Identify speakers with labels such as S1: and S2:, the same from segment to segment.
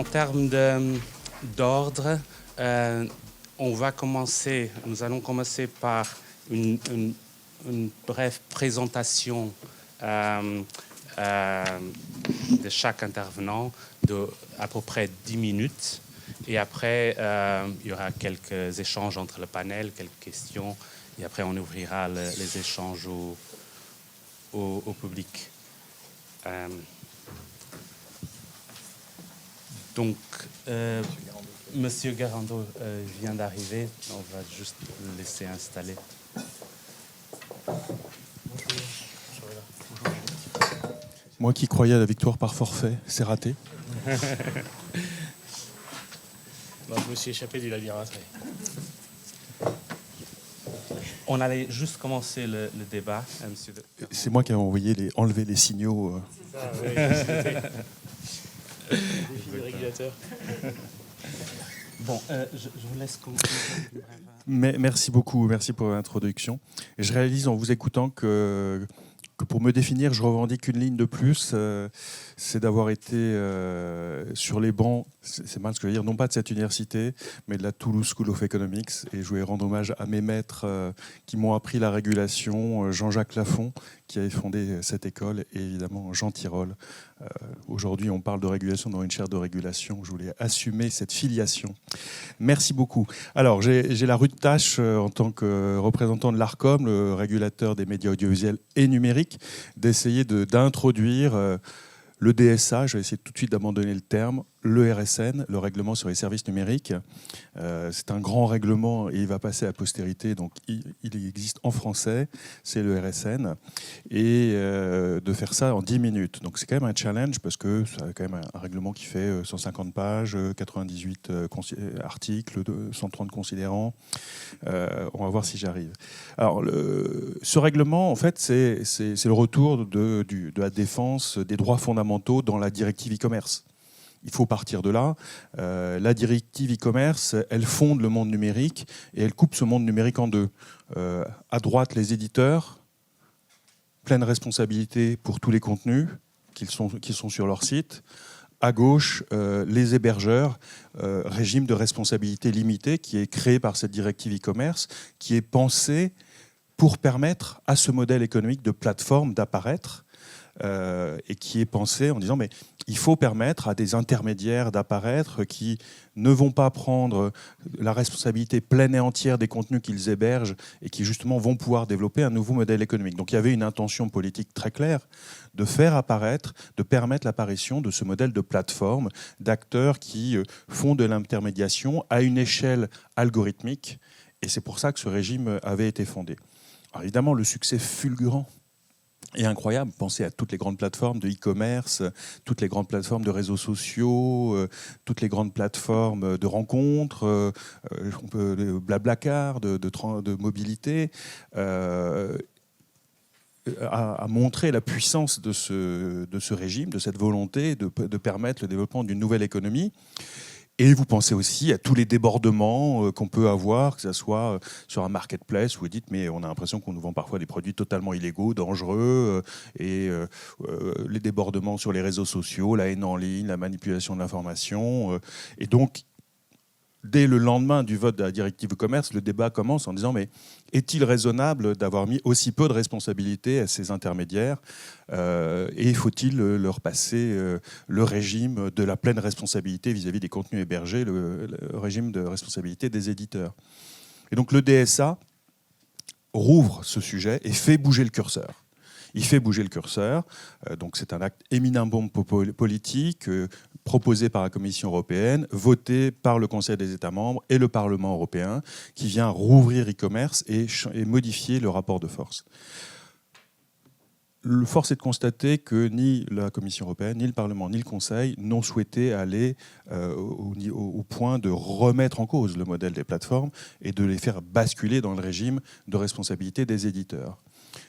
S1: En termes d'ordre, nous allons commencer par une brève présentation de chaque intervenant de à peu près 10 minutes. Et après, il y aura quelques échanges entre le panel, quelques questions. Et après, on ouvrira les échanges au public. Donc, Monsieur Garando vient d'arriver. On va juste le laisser installer.
S2: Moi qui croyais à la victoire par forfait, c'est raté.
S3: Non, je me suis échappé du labyrinthe.
S1: On allait juste commencer le débat, monsieur.
S2: C'est moi qui ai enlevé les signaux.
S3: C'est ça, oui. C'était défi du régulateur.
S1: Bon, je vous laisse continuer.
S2: Merci beaucoup, merci pour l'introduction. Et je réalise en vous écoutant que pour me définir, je revendique une ligne de plus, c'est d'avoir été sur les bancs, c'est mal ce que je veux dire, non pas de cette université, mais de la Toulouse School of Economics. Et je voulais rendre hommage à mes maîtres qui m'ont appris la régulation, Jean-Jacques Lafont, qui avait fondé cette école, et évidemment Jean Tirole. Aujourd'hui, on parle de régulation dans une chaire de régulation. Je voulais assumer cette filiation. Merci beaucoup. Alors, j'ai la rude tâche, en tant que représentant de l'ARCOM, le régulateur des médias audiovisuels et numériques, d'essayer d'introduire le DSA, je vais essayer tout de suite d'abandonner le terme, le RSN, le règlement sur les services numériques. C'est un grand règlement et il va passer à postérité, donc il existe en français, c'est le RSN, et de faire ça en 10 minutes. Donc c'est quand même un challenge parce que c'est quand même un règlement qui fait 150 pages, 98 articles, 130 considérants. On va voir si j'arrive. Alors, ce règlement, en fait, c'est le retour de la défense des droits fondamentaux dans la directive e-commerce. Il faut partir de là. La directive e-commerce, elle fonde le monde numérique et elle coupe ce monde numérique en deux. À droite, les éditeurs, pleine responsabilité pour tous les contenus qui sont sur leur site. À gauche, les hébergeurs, régime de responsabilité limitée qui est créé par cette directive e-commerce, qui est pensé pour permettre à ce modèle économique de plateforme d'apparaître, et qui est pensé en disant mais il faut permettre à des intermédiaires d'apparaître qui ne vont pas prendre la responsabilité pleine et entière des contenus qu'ils hébergent et qui justement vont pouvoir développer un nouveau modèle économique. Donc il y avait une intention politique très claire de faire apparaître, de permettre l'apparition de ce modèle de plateforme, d'acteurs qui font de l'intermédiation à une échelle algorithmique, et c'est pour ça que ce régime avait été fondé. Alors évidemment, le succès fulgurant et incroyable. Pensez à toutes les grandes plateformes de e-commerce, toutes les grandes plateformes de réseaux sociaux, toutes les grandes plateformes de rencontres, Blablacar, de mobilité, a montré la puissance de ce régime, de cette volonté de permettre le développement d'une nouvelle économie. Et vous pensez aussi à tous les débordements qu'on peut avoir, que ce soit sur un marketplace où vous dites mais on a l'impression qu'on nous vend parfois des produits totalement illégaux, dangereux, et les débordements sur les réseaux sociaux, la haine en ligne, la manipulation de l'information. Et donc, dès le lendemain du vote de la directive e-commerce, le débat commence en disant mais est-il raisonnable d'avoir mis aussi peu de responsabilités à ces intermédiaires, et faut-il leur passer le régime de la pleine responsabilité vis-à-vis des contenus hébergés, le régime de responsabilité des éditeurs. Et donc le DSA rouvre ce sujet et fait bouger le curseur. Il fait bouger le curseur, donc c'est un acte éminemment politique, proposé par la Commission européenne, voté par le Conseil des États membres et le Parlement européen, qui vient rouvrir e-commerce et modifier le rapport de force. Force est de constater que ni la Commission européenne, ni le Parlement, ni le Conseil n'ont souhaité aller au point de remettre en cause le modèle des plateformes et de les faire basculer dans le régime de responsabilité des éditeurs.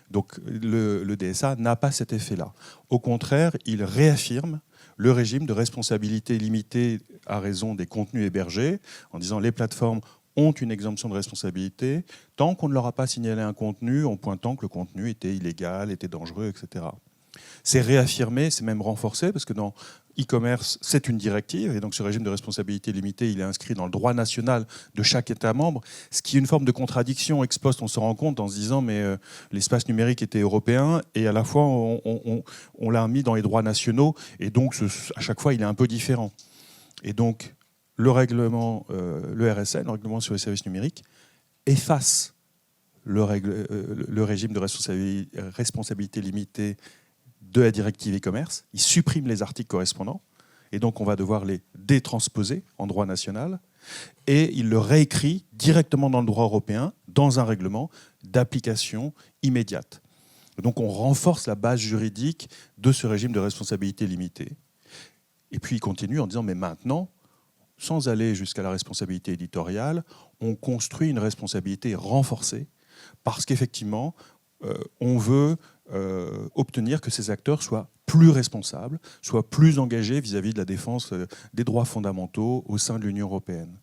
S2: Donc le DSA n'a pas cet effet-là. Au contraire, il réaffirme le régime de responsabilité limitée à raison des contenus hébergés, en disant les plateformes ont une exemption de responsabilité tant qu'on ne leur a pas signalé un contenu en pointant que le contenu était illégal, était dangereux, etc. C'est réaffirmé, c'est même renforcé, parce que dans e-commerce, c'est une directive, et donc ce régime de responsabilité limitée, il est inscrit dans le droit national de chaque État membre, ce qui est une forme de contradiction ex post, on se rend compte en se disant mais l'espace numérique était européen, et à la fois on l'a mis dans les droits nationaux, et donc à chaque fois il est un peu différent. Et donc le règlement, le RSN, le règlement sur les services numériques, efface le régime de responsabilité limitée de la directive e-commerce, il supprime les articles correspondants, et donc on va devoir les détransposer en droit national, et il le réécrit directement dans le droit européen, dans un règlement d'application immédiate. Donc on renforce la base juridique de ce régime de responsabilité limitée. Et puis il continue en disant, mais maintenant, sans aller jusqu'à la responsabilité éditoriale, on construit une responsabilité renforcée, parce qu'effectivement, on veut obtenir que ces acteurs soient plus responsables, soient plus engagés vis-à-vis de la défense des droits fondamentaux au sein de l'Union européenne.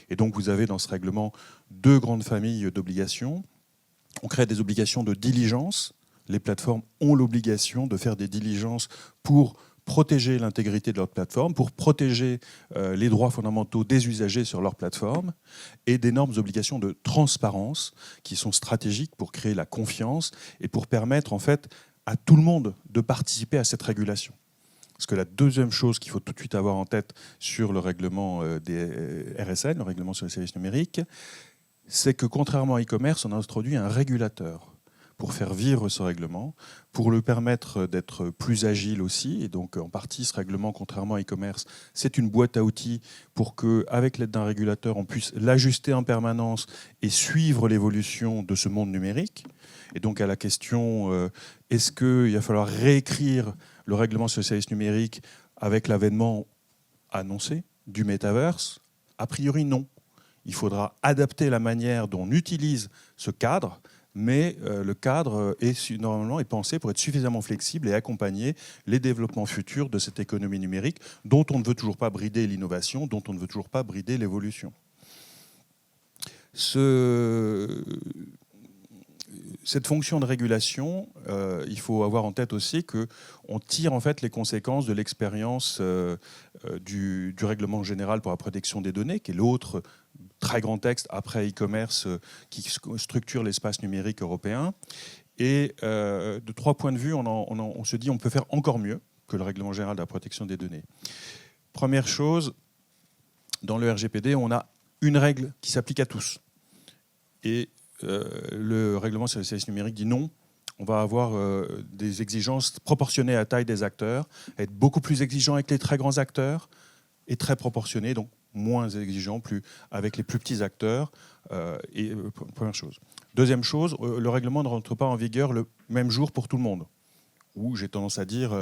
S2: Et donc vous avez dans ce règlement deux grandes familles d'obligations. On crée des obligations de diligence. Les plateformes ont l'obligation de faire des diligences pour protéger l'intégrité de leur plateforme, pour protéger les droits fondamentaux des usagers sur leur plateforme, et d'énormes obligations de transparence qui sont stratégiques pour créer la confiance et pour permettre en fait à tout le monde de participer à cette régulation. Parce que la deuxième chose qu'il faut tout de suite avoir en tête sur le règlement des RSN, le règlement sur les services numériques, c'est que contrairement à e-commerce, on a introduit un régulateur pour faire vivre ce règlement, pour le permettre d'être plus agile aussi. Et donc, en partie, ce règlement, contrairement à e-commerce, c'est une boîte à outils pour qu'avec l'aide d'un régulateur, on puisse l'ajuster en permanence et suivre l'évolution de ce monde numérique. Et donc, à la question, est-ce qu'il va falloir réécrire le règlement sur les services numériques avec l'avènement annoncé du Metaverse? A priori, non. Il faudra adapter la manière dont on utilise ce cadre, mais le cadre normalement est pensé pour être suffisamment flexible et accompagner les développements futurs de cette économie numérique dont on ne veut toujours pas brider l'innovation, dont on ne veut toujours pas brider l'évolution. Cette fonction de régulation, il faut avoir en tête aussi qu'on tire en fait les conséquences de l'expérience du règlement général pour la protection des données, qui est l'autre très grand texte après e-commerce qui structure l'espace numérique européen. Et de trois points de vue, on se dit qu'on peut faire encore mieux que le règlement général de la protection des données. Première chose, dans le RGPD, on a une règle qui s'applique à tous. Et le règlement sur les services numériques dit non, on va avoir des exigences proportionnées à la taille des acteurs, être beaucoup plus exigeant avec les très grands acteurs et très proportionné, donc moins exigeant avec les plus petits acteurs. Première chose. Deuxième chose, le règlement ne rentre pas en vigueur le même jour pour tout le monde. Où j'ai tendance à dire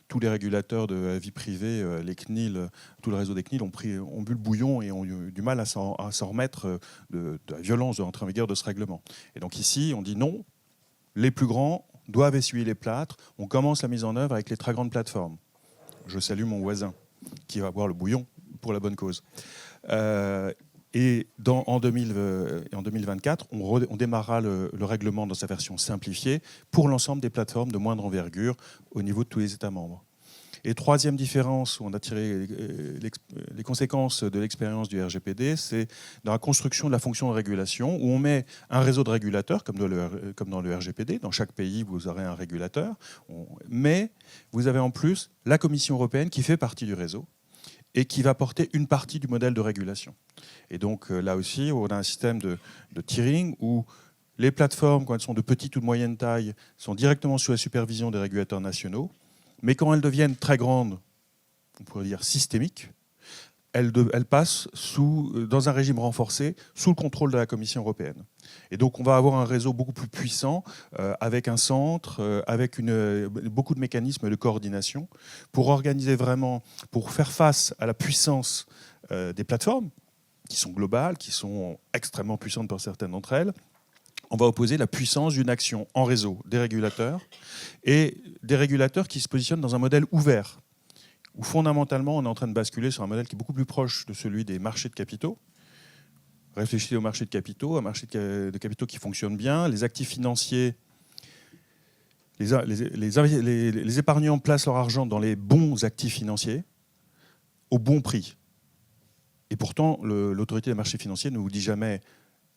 S2: tous les régulateurs de la vie privée, les CNIL, tout le réseau des CNIL ont bu le bouillon et ont eu du mal à s'en remettre de la violence de l'entrée en vigueur de ce règlement. Et donc ici, on dit non, les plus grands doivent essuyer les plâtres. On commence la mise en œuvre avec les très grandes plateformes. Je salue mon voisin qui va boire le bouillon pour la bonne cause. Et en 2024, on démarrera le règlement dans sa version simplifiée pour l'ensemble des plateformes de moindre envergure au niveau de tous les États membres. Et troisième différence, où on a tiré les conséquences de l'expérience du RGPD, c'est dans la construction de la fonction de régulation, où on met un réseau de régulateurs, comme dans le RGPD. Dans chaque pays, vous aurez un régulateur. Mais vous avez en plus la Commission européenne qui fait partie du réseau et qui va porter une partie du modèle de régulation. Et donc là aussi, on a un système de tiering où les plateformes, quand elles sont de petite ou de moyenne taille, sont directement sous la supervision des régulateurs nationaux. Mais quand elles deviennent très grandes, on pourrait dire systémiques, elles passent dans un régime renforcé, sous le contrôle de la Commission européenne. Et donc on va avoir un réseau beaucoup plus puissant, avec un centre, avec beaucoup de mécanismes de coordination, pour organiser vraiment, pour faire face à la puissance des plateformes, qui sont globales, qui sont extrêmement puissantes pour certaines d'entre elles. On va opposer la puissance d'une action en réseau des régulateurs, et des régulateurs qui se positionnent dans un modèle ouvert, où fondamentalement on est en train de basculer sur un modèle qui est beaucoup plus proche de celui des marchés de capitaux. Réfléchissez au marché de capitaux, un marché de capitaux qui fonctionne bien. Les actifs financiers, les épargnants placent leur argent dans les bons actifs financiers au bon prix. Et pourtant, l'autorité des marchés financiers ne vous dit jamais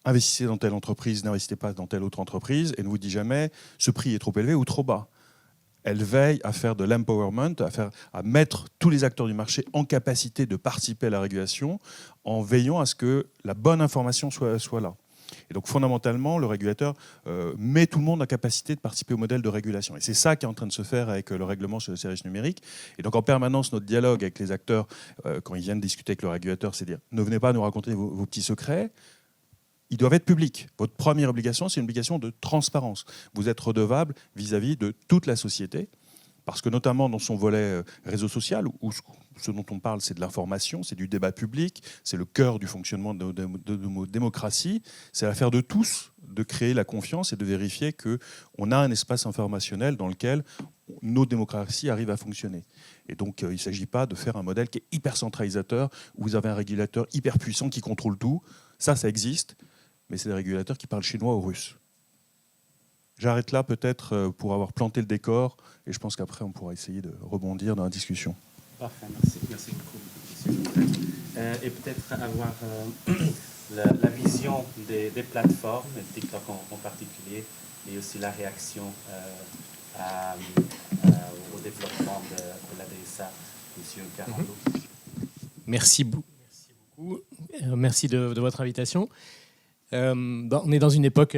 S2: investissez dans telle entreprise, n'investissez pas dans telle autre entreprise, et ne vous dit jamais ce prix est trop élevé ou trop bas. Elle veille à faire de l'empowerment, à mettre tous les acteurs du marché en capacité de participer à la régulation en veillant à ce que la bonne information soit là. Et donc fondamentalement, le régulateur met tout le monde en capacité de participer au modèle de régulation. Et c'est ça qui est en train de se faire avec le règlement sur le service numérique. Et donc en permanence, notre dialogue avec les acteurs, quand ils viennent discuter avec le régulateur, c'est dire ne venez pas nous raconter vos petits secrets. Ils doivent être publics. Votre première obligation, c'est une obligation de transparence. Vous êtes redevable vis-à-vis de toute la société, parce que notamment dans son volet réseau social, où ce dont on parle, c'est de l'information, c'est du débat public, c'est le cœur du fonctionnement de nos démocraties, c'est l'affaire de tous de créer la confiance et de vérifier qu'on a un espace informationnel dans lequel nos démocraties arrivent à fonctionner. Et donc, il ne s'agit pas de faire un modèle qui est hyper centralisateur, où vous avez un régulateur hyper puissant qui contrôle tout. Ça existe. Mais c'est des régulateurs qui parlent chinois ou russe. J'arrête là peut-être pour avoir planté le décor, et je pense qu'après on pourra essayer de rebondir dans la discussion.
S1: Parfait, merci beaucoup. Et peut-être avoir la vision des plateformes, TikTok en particulier, mais aussi la réaction au développement de la DSA, M. Carando.
S4: Merci beaucoup. Merci de votre invitation. On est dans une époque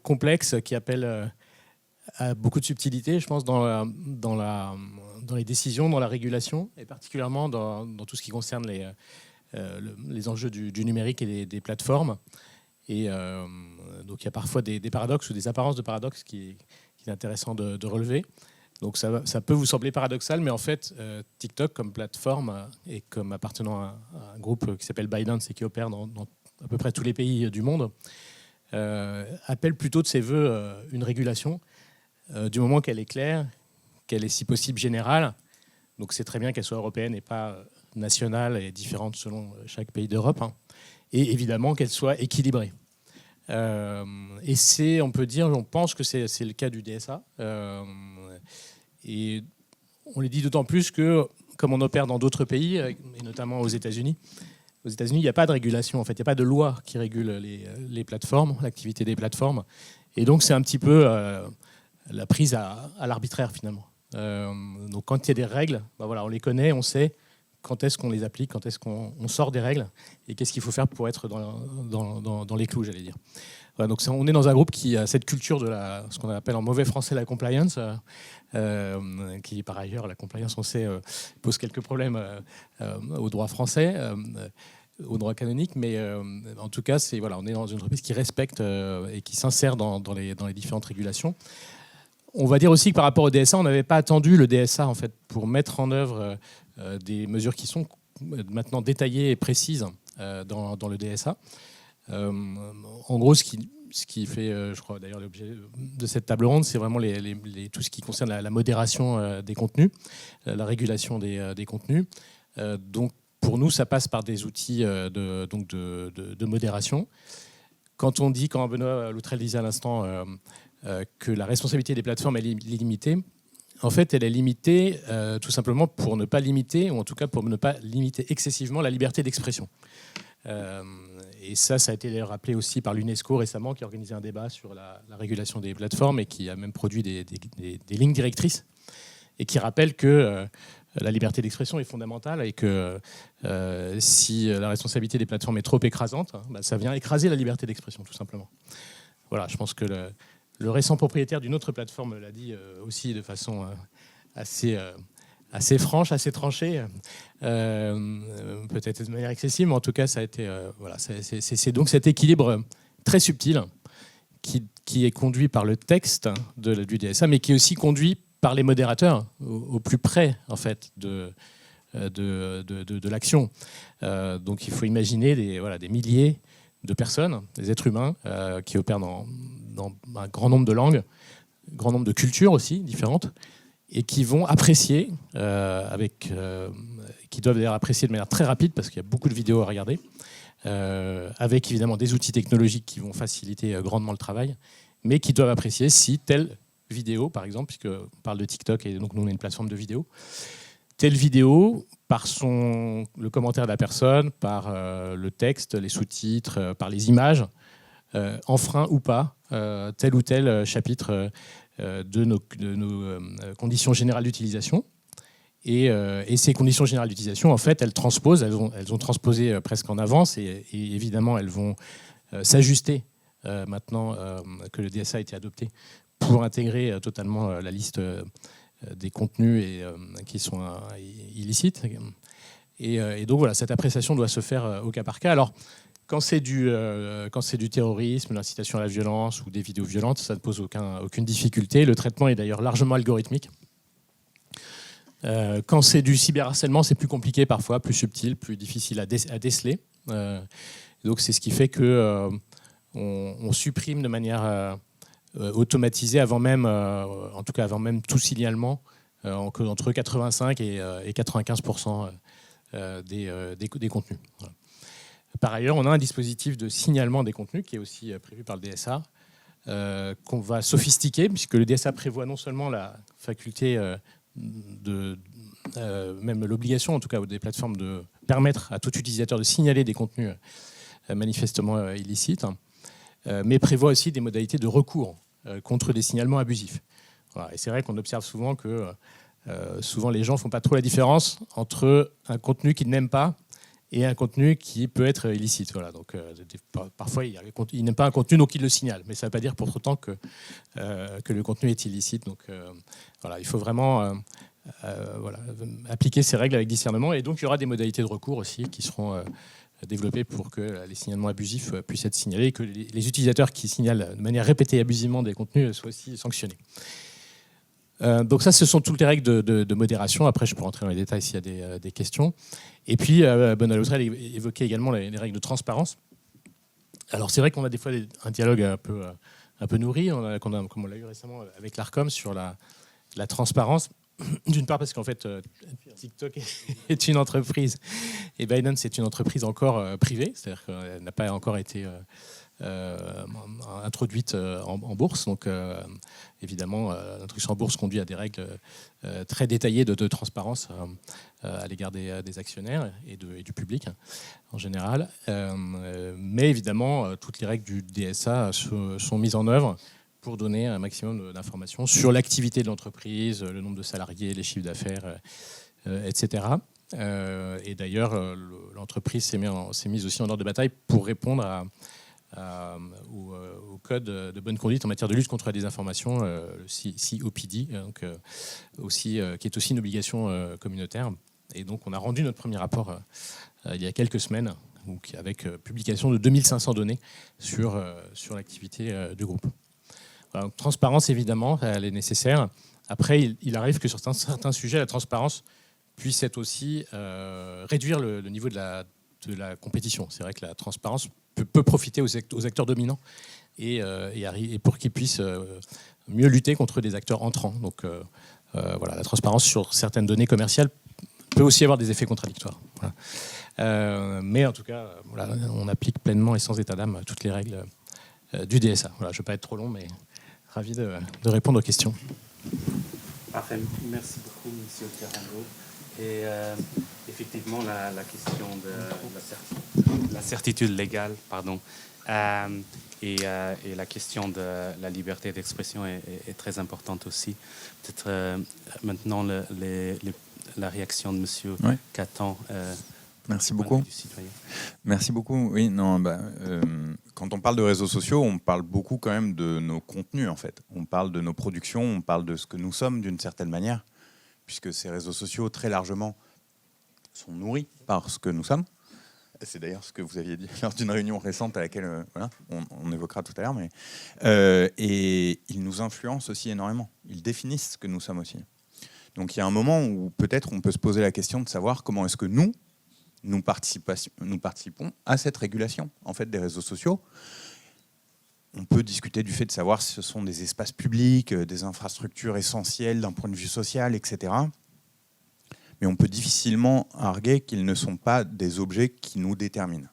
S4: complexe qui appelle à beaucoup de subtilité, je pense, dans les décisions, dans la régulation, et particulièrement dans tout ce qui concerne les enjeux du numérique et des plateformes. Et donc il y a parfois des paradoxes ou des apparences de paradoxes qui est intéressant de relever. Donc ça peut vous sembler paradoxal, mais en fait, TikTok comme plateforme et comme appartenant à un groupe qui s'appelle ByteDance et qui opère dans à peu près tous les pays du monde, appelle plutôt de ses voeux une régulation, du moment qu'elle est claire, qu'elle est si possible générale. Donc c'est très bien qu'elle soit européenne et pas nationale et différente selon chaque pays d'Europe, hein. Et évidemment qu'elle soit équilibrée. Et on peut dire, on pense que c'est le cas du DSA. Et on le dit d'autant plus que, comme on opère dans d'autres pays, et notamment aux États-Unis, il n'y a pas de régulation, en fait, il n'y a pas de loi qui régule les plateformes, l'activité des plateformes. Et donc, c'est un petit peu la prise à l'arbitraire, finalement. Donc, quand il y a des règles, ben voilà, on les connaît, on sait quand est-ce qu'on les applique, quand est-ce qu'on sort des règles, et qu'est-ce qu'il faut faire pour être dans les clous, j'allais dire. Voilà, donc on est dans un groupe qui a cette culture de ce qu'on appelle en mauvais français la compliance, qui par ailleurs, la compliance, on sait, pose quelques problèmes au droit français, au droit canonique, mais en tout cas, on est dans une entreprise qui respecte et qui s'insère dans les différentes régulations. On va dire aussi que par rapport au DSA, on n'avait pas attendu le DSA en fait, pour mettre en œuvre des mesures qui sont maintenant détaillées et précises dans le DSA. En gros, ce qui fait, je crois d'ailleurs l'objet de cette table ronde, c'est vraiment tout ce qui concerne la modération des contenus, la régulation des contenus. Donc pour nous, ça passe par des outils de modération. Quand Benoît Loutrel disait à l'instant que la responsabilité des plateformes est limitée, en fait, elle est limitée tout simplement pour ne pas limiter, ou en tout cas pour ne pas limiter excessivement la liberté d'expression. Et ça a été rappelé aussi par l'UNESCO récemment, qui a organisé un débat sur la régulation des plateformes et qui a même produit des lignes directrices, et qui rappelle que la liberté d'expression est fondamentale et que si la responsabilité des plateformes est trop écrasante, ça vient écraser la liberté d'expression, tout simplement. Voilà, je pense que le récent propriétaire d'une autre plateforme l'a dit aussi de façon assez franche, assez tranchée, peut-être de manière excessive, mais en tout cas, ça a été, c'est donc cet équilibre très subtil qui est conduit par le texte du DSA, mais qui est aussi conduit par les modérateurs au plus près en fait de l'action. Donc, il faut imaginer des milliers de personnes, des êtres humains qui opèrent dans un grand nombre de langues, un grand nombre de cultures aussi différentes, et qui vont apprécier, qui doivent d'ailleurs apprécier de manière très rapide, parce qu'il y a beaucoup de vidéos à regarder, avec évidemment des outils technologiques qui vont faciliter grandement le travail, mais qui doivent apprécier si telle vidéo, par exemple, puisqu'on parle de TikTok et donc nous on est une plateforme de vidéo. Telle vidéo, par le commentaire de la personne, par le texte, les sous-titres, par les images, enfreint ou pas tel ou tel chapitre de nos conditions générales d'utilisation. Et ces conditions générales d'utilisation, en fait, elles ont transposé presque en avance et évidemment, elles vont s'ajuster maintenant que le DSA a été adopté pour intégrer totalement la liste des contenus qui sont illicites. Et donc voilà, cette appréciation doit se faire au cas par cas. Alors, quand c'est du terrorisme, l'incitation à la violence ou des vidéos violentes, ça ne pose aucune difficulté. Le traitement est d'ailleurs largement algorithmique. Quand c'est du cyberharcèlement, c'est plus compliqué parfois, plus subtil, plus difficile à déceler. Donc c'est ce qui fait que on supprime de manière automatisée avant même, en tout cas avant même tout signalement, entre 85 et 95% des contenus. Voilà. Par ailleurs, on a un dispositif de signalement des contenus qui est aussi prévu par le DSA, qu'on va sophistiquer, puisque le DSA prévoit non seulement la faculté même l'obligation, en tout cas des plateformes, de permettre à tout utilisateur de signaler des contenus manifestement illicites, mais prévoit aussi des modalités de recours contre des signalements abusifs. Voilà. Et c'est vrai qu'on observe souvent que souvent les gens ne font pas trop la différence entre un contenu qu'ils n'aiment pas et un contenu qui peut être illicite. Voilà. Donc, parfois, ils n'aiment pas un contenu, donc ils le signalent. Mais ça ne veut pas dire pour autant que le contenu est illicite. Donc, voilà, il faut vraiment appliquer ces règles avec discernement. Et donc, il y aura des modalités de recours aussi qui seront développées pour que les signalements abusifs puissent être signalés et que les utilisateurs qui signalent de manière répétée abusivement des contenus soient aussi sanctionnés. Donc ça, ce sont toutes les règles de modération. Après, je peux rentrer dans les détails s'il y a des questions. Et puis, Benoît Lautrel évoquait également les règles de transparence. Alors, c'est vrai qu'on a des fois un dialogue un peu nourri, comme on l'a eu récemment avec l'ARCOM, sur la transparence. D'une part, parce qu'en fait, TikTok est une entreprise et ByteDance, c'est une entreprise encore privée, c'est-à-dire qu'elle n'a pas encore été introduite en bourse. Donc, évidemment, l'introduction en bourse conduit à des règles très détaillées de transparence à l'égard des actionnaires et du public en général. Mais évidemment, toutes les règles du DSA sont mises en œuvre pour donner un maximum d'informations sur l'activité de l'entreprise, le nombre de salariés, les chiffres d'affaires, etc. Et d'ailleurs, l'entreprise s'est mise aussi en ordre de bataille pour répondre au code de bonne conduite en matière de lutte contre la désinformation, le COPD, donc, qui est aussi une obligation communautaire. Et donc, on a rendu notre premier rapport il y a quelques semaines, donc, avec publication de 2500 données sur l'activité du groupe. Voilà, donc, transparence, évidemment, elle est nécessaire. Après, il arrive que sur certains sujets, la transparence puisse être aussi réduire le niveau de la compétition. C'est vrai que la transparence peut profiter aux acteurs dominants et pour qu'ils puissent mieux lutter contre des acteurs entrants. Donc voilà, la transparence sur certaines données commerciales peut aussi avoir des effets contradictoires. Voilà. Mais en tout cas, voilà, on applique pleinement et sans état d'âme toutes les règles du DSA. Voilà, je ne veux pas être trop long, mais ravi de répondre aux questions.
S1: Parfait. Merci beaucoup, M. Carando. Et effectivement, la question de la certitude légale, pardon, et la question de la liberté d'expression est très importante aussi. Peut-être maintenant la réaction de M. Catan.
S3: Merci beaucoup. Merci beaucoup. Oui, non, quand on parle de réseaux sociaux, on parle beaucoup quand même de nos contenus, en fait. On parle de nos productions, on parle de ce que nous sommes d'une certaine manière, puisque ces réseaux sociaux, très largement, sont nourris par ce que nous sommes. C'est d'ailleurs ce que vous aviez dit lors d'une réunion récente à laquelle on évoquera tout à l'heure. Et ils nous influencent aussi énormément. Ils définissent ce que nous sommes aussi. Donc il y a un moment où peut-être on peut se poser la question de savoir comment est-ce que nous participons à cette régulation en fait, des réseaux sociaux. On peut discuter du fait de savoir si ce sont des espaces publics, des infrastructures essentielles d'un point de vue social, etc. Mais on peut difficilement arguer qu'ils ne sont pas des objets qui nous déterminent.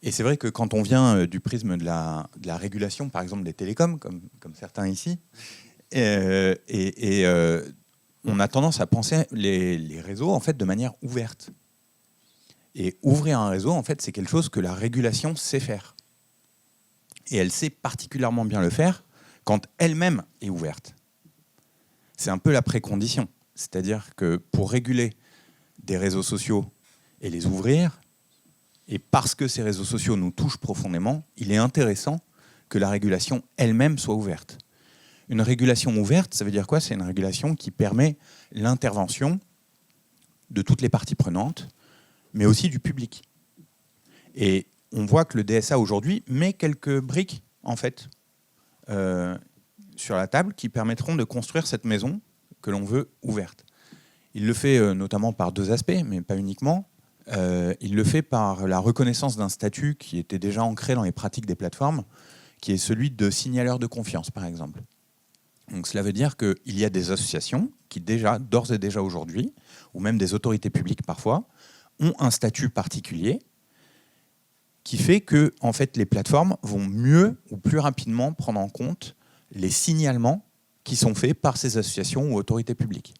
S3: Et c'est vrai que quand on vient du prisme de la régulation, par exemple des télécoms, comme certains ici, on a tendance à penser les réseaux en fait, de manière ouverte. Et ouvrir un réseau, en fait, c'est quelque chose que la régulation sait faire. Et elle sait particulièrement bien le faire quand elle-même est ouverte. C'est un peu la précondition. C'est-à-dire que pour réguler des réseaux sociaux et les ouvrir, et parce que ces réseaux sociaux nous touchent profondément, il est intéressant que la régulation elle-même soit ouverte. Une régulation ouverte, ça veut dire quoi? C'est une régulation qui permet l'intervention de toutes les parties prenantes, mais aussi du public. Et on voit que le DSA aujourd'hui met quelques briques en fait, sur la table qui permettront de construire cette maison que l'on veut ouverte. Il le fait notamment par deux aspects, mais pas uniquement. Il le fait par la reconnaissance d'un statut qui était déjà ancré dans les pratiques des plateformes, qui est celui de signaleur de confiance, par exemple. Donc, cela veut dire qu'il y a des associations qui, d'ores et déjà aujourd'hui, ou même des autorités publiques parfois, ont un statut particulier qui fait que en fait, les plateformes vont mieux ou plus rapidement prendre en compte les signalements qui sont faits par ces associations ou autorités publiques.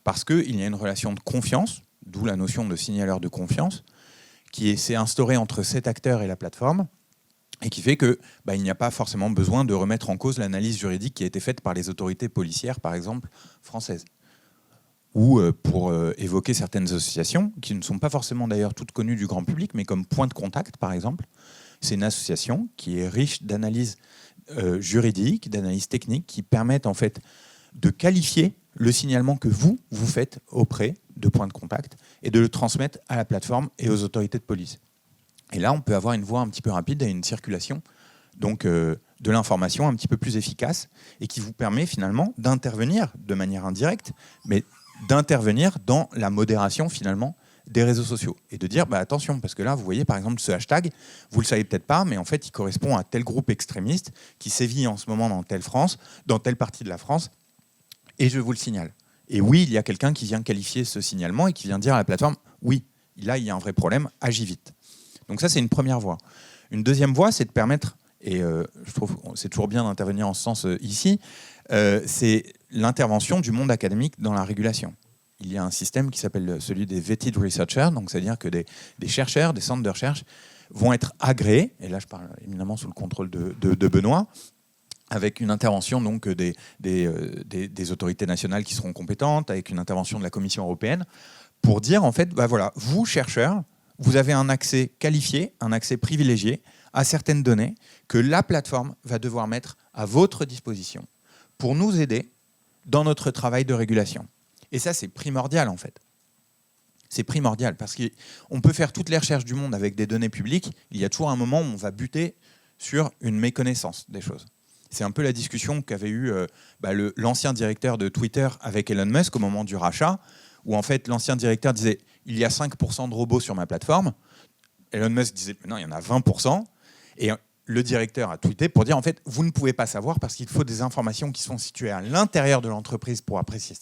S3: Parce qu'il y a une relation de confiance, d'où la notion de signaleur de confiance, qui s'est instaurée entre cet acteur et la plateforme, et qui fait qu'il n'y a pas forcément besoin de remettre en cause l'analyse juridique qui a été faite par les autorités policières, par exemple, françaises. Ou pour évoquer certaines associations, qui ne sont pas forcément d'ailleurs toutes connues du grand public, mais comme Point de Contact, par exemple. C'est une association qui est riche d'analyses juridiques, d'analyses techniques, qui permettent en fait de qualifier le signalement que vous faites auprès de Point de Contact et de le transmettre à la plateforme et aux autorités de police. Et là, on peut avoir une voie un petit peu rapide et une circulation donc, de l'information un petit peu plus efficace et qui vous permet finalement d'intervenir de manière indirecte, mais d'intervenir dans la modération finalement des réseaux sociaux et de dire attention, parce que là vous voyez par exemple ce hashtag, vous le savez peut-être pas, mais en fait il correspond à tel groupe extrémiste qui sévit en ce moment dans telle partie de la France, et je vous le signale. Et oui, il y a quelqu'un qui vient qualifier ce signalement et qui vient dire à la plateforme oui, là il y a un vrai problème, agis vite. Donc ça c'est une première voie. Une deuxième voie, c'est de permettre, et je trouve que c'est toujours bien d'intervenir en ce sens ici, c'est l'intervention du monde académique dans la régulation. Il y a un système qui s'appelle celui des vetted researchers, donc c'est-à-dire que des chercheurs, des centres de recherche vont être agréés, et là je parle éminemment sous le contrôle de Benoît, avec une intervention donc des autorités nationales qui seront compétentes, avec une intervention de la Commission européenne, pour dire en fait, voilà, vous chercheurs, vous avez un accès qualifié, un accès privilégié à certaines données que la plateforme va devoir mettre à votre disposition pour nous aider dans notre travail de régulation. Et ça, c'est primordial, en fait. C'est primordial, parce qu'on peut faire toutes les recherches du monde avec des données publiques, il y a toujours un moment où on va buter sur une méconnaissance des choses. C'est un peu la discussion qu'avait eue l'ancien directeur de Twitter avec Elon Musk au moment du rachat, où en fait l'ancien directeur disait « il y a 5% de robots sur ma plateforme ». Elon Musk disait « non, il y en a 20% ». Et le directeur a tweeté pour dire en fait vous ne pouvez pas savoir parce qu'il faut des informations qui sont situées à l'intérieur de l'entreprise pour apprécier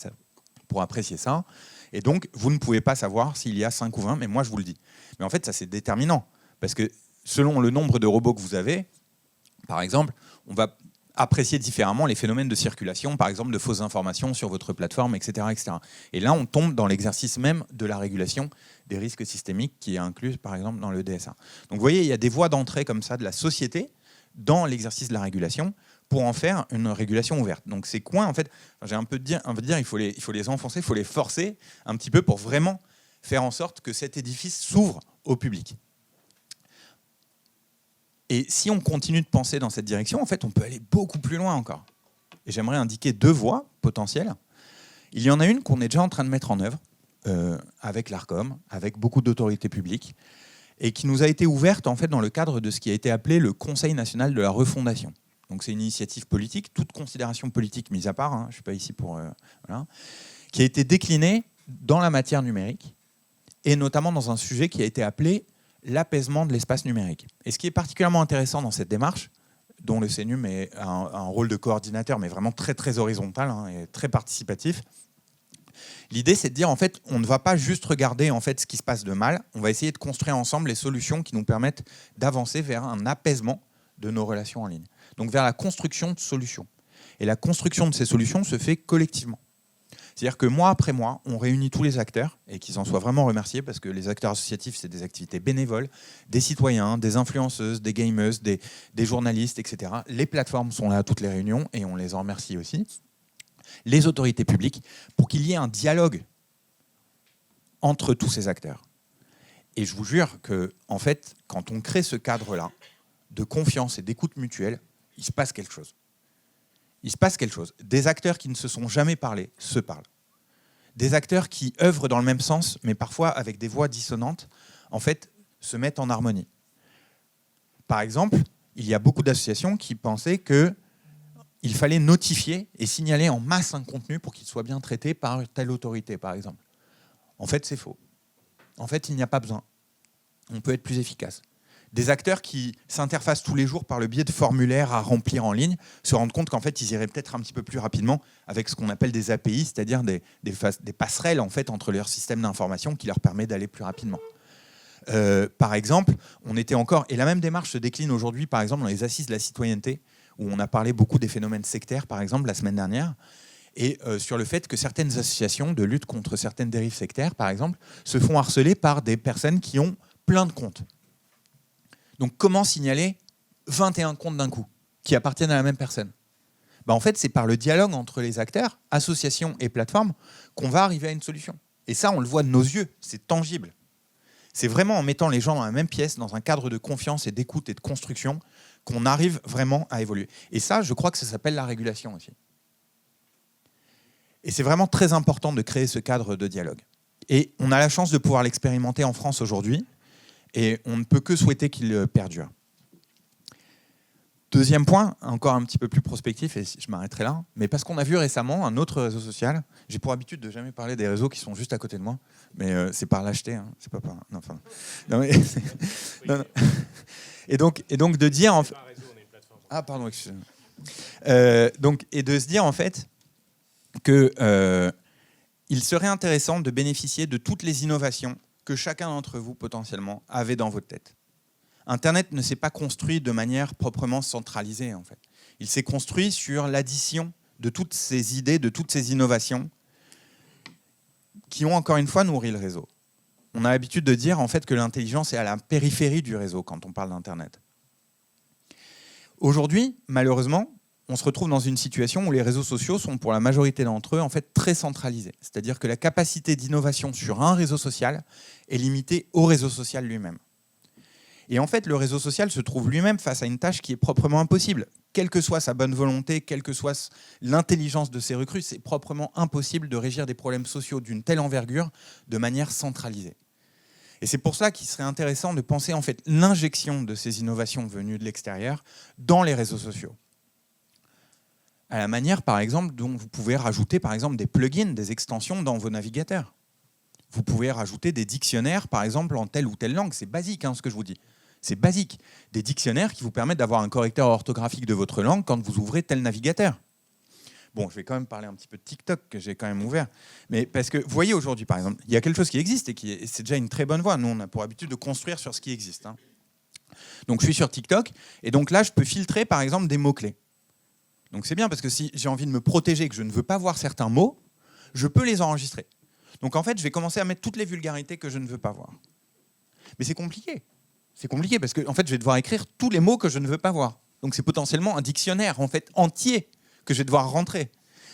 S3: ça. Et donc vous ne pouvez pas savoir s'il y a 5 ou 20, mais moi je vous le dis. Mais en fait ça c'est déterminant parce que selon le nombre de robots que vous avez, par exemple, on va apprécier différemment les phénomènes de circulation, par exemple de fausses informations sur votre plateforme, etc., etc. Et là on tombe dans l'exercice même de la régulation des risques systémiques qui est inclus par exemple dans le DSA. Donc vous voyez, il y a des voies d'entrée comme ça de la société dans l'exercice de la régulation pour en faire une régulation ouverte. Donc ces coins, en fait, j'ai un peu de dire il faut les enfoncer, il faut les forcer un petit peu pour vraiment faire en sorte que cet édifice s'ouvre au public. Et si on continue de penser dans cette direction, en fait, on peut aller beaucoup plus loin encore. Et j'aimerais indiquer 2 voies potentielles. Il y en a une qu'on est déjà en train de mettre en œuvre avec l'ARCOM, avec beaucoup d'autorités publiques, et qui nous a été ouverte en fait dans le cadre de ce qui a été appelé le Conseil national de la refondation. Donc c'est une initiative politique, toute considération politique mise à part, je ne suis pas ici pour... voilà, qui a été déclinée dans la matière numérique, et notamment dans un sujet qui a été appelé l'apaisement de l'espace numérique. Et ce qui est particulièrement intéressant dans cette démarche, dont le CNUM a un rôle de coordinateur, mais vraiment très très horizontal et très participatif, L'idée, c'est de dire, en fait, on ne va pas juste regarder en fait, ce qui se passe de mal, on va essayer de construire ensemble les solutions qui nous permettent d'avancer vers un apaisement de nos relations en ligne. Donc vers la construction de solutions. Et la construction de ces solutions se fait collectivement. C'est-à-dire que mois après mois, on réunit tous les acteurs, et qu'ils en soient vraiment remerciés, parce que les acteurs associatifs, c'est des activités bénévoles, des citoyens, des influenceuses, des gameuses, des journalistes, etc. Les plateformes sont là à toutes les réunions, et on les en remercie aussi. Les autorités publiques, pour qu'il y ait un dialogue entre tous ces acteurs. Et je vous jure que, en fait, quand on crée ce cadre-là, de confiance et d'écoute mutuelle, il se passe quelque chose. Il se passe quelque chose. Des acteurs qui ne se sont jamais parlé se parlent. Des acteurs qui œuvrent dans le même sens, mais parfois avec des voix dissonantes, en fait, se mettent en harmonie. Par exemple, il y a beaucoup d'associations qui pensaient qu'il fallait notifier et signaler en masse un contenu pour qu'il soit bien traité par telle autorité, par exemple. En fait, c'est faux. En fait, il n'y a pas besoin. On peut être plus efficace. Des acteurs qui s'interfacent tous les jours par le biais de formulaires à remplir en ligne se rendent compte qu'en fait, ils iraient peut-être un petit peu plus rapidement avec ce qu'on appelle des API, c'est-à-dire des passerelles en fait, entre leurs systèmes d'information qui leur permet d'aller plus rapidement. Par exemple, on était encore... Et la même démarche se décline aujourd'hui, par exemple, dans les assises de la citoyenneté, où on a parlé beaucoup des phénomènes sectaires, par exemple, la semaine dernière, et sur le fait que certaines associations de lutte contre certaines dérives sectaires, par exemple, se font harceler par des personnes qui ont plein de comptes. Donc comment signaler 21 comptes d'un coup, qui appartiennent à la même personne ? En fait, c'est par le dialogue entre les acteurs, associations et plateformes, qu'on va arriver à une solution. Et ça, on le voit de nos yeux, c'est tangible. C'est vraiment en mettant les gens dans la même pièce, dans un cadre de confiance et d'écoute et de construction, qu'on arrive vraiment à évoluer. Et ça, je crois que ça s'appelle la régulation aussi. Et c'est vraiment très important de créer ce cadre de dialogue. Et on a la chance de pouvoir l'expérimenter en France aujourd'hui, et on ne peut que souhaiter qu'il perdure. Deuxième point, encore un petit peu plus prospectif, et je m'arrêterai là, mais parce qu'on a vu récemment un autre réseau social, j'ai pour habitude de jamais parler des réseaux qui sont juste à côté de moi, mais c'est par lâcheté, hein, c'est pas par... Non, enfin... non, mais... non. Et donc de dire... En fait... Ah, pardon, excusez-moi. Et de se dire, en fait, qu'il serait intéressant de bénéficier de toutes les innovations que chacun d'entre vous, potentiellement, avait dans votre tête. Internet ne s'est pas construit de manière proprement centralisée, en fait. Il s'est construit sur l'addition de toutes ces idées, de toutes ces innovations qui ont, encore une fois, nourri le réseau. On a l'habitude de dire, en fait, que l'intelligence est à la périphérie du réseau quand on parle d'Internet. Aujourd'hui, malheureusement, on se retrouve dans une situation où les réseaux sociaux sont, pour la majorité d'entre eux, en fait, très centralisés. C'est-à-dire que la capacité d'innovation sur un réseau social est limitée au réseau social lui-même. Et en fait, le réseau social se trouve lui-même face à une tâche qui est proprement impossible. Quelle que soit sa bonne volonté, quelle que soit l'intelligence de ses recrues, c'est proprement impossible de régir des problèmes sociaux d'une telle envergure de manière centralisée. Et c'est pour ça qu'il serait intéressant de penser en fait l'injection de ces innovations venues de l'extérieur dans les réseaux sociaux. À la manière, par exemple, dont vous pouvez rajouter par exemple, des plugins, des extensions dans vos navigateurs. Vous pouvez rajouter des dictionnaires, par exemple, en telle ou telle langue. C'est basique, hein, ce que je vous dis. C'est basique. Des dictionnaires qui vous permettent d'avoir un correcteur orthographique de votre langue quand vous ouvrez tel navigateur. Bon, je vais quand même parler un petit peu de TikTok, que j'ai quand même ouvert. Mais parce que, vous voyez, aujourd'hui, par exemple, il y a quelque chose qui existe et c'est déjà une très bonne voie. Nous, on a pour habitude de construire sur ce qui existe. Hein. Donc, je suis sur TikTok. Et donc là, je peux filtrer, par exemple, des mots-clés. Donc, c'est bien parce que si j'ai envie de me protéger, que je ne veux pas voir certains mots, je peux les enregistrer. Donc, en fait, je vais commencer à mettre toutes les vulgarités que je ne veux pas voir. Mais c'est compliqué. C'est compliqué parce que, en fait, je vais devoir écrire tous les mots que je ne veux pas voir. Donc, c'est potentiellement un dictionnaire, en fait, entier que je vais devoir rentrer.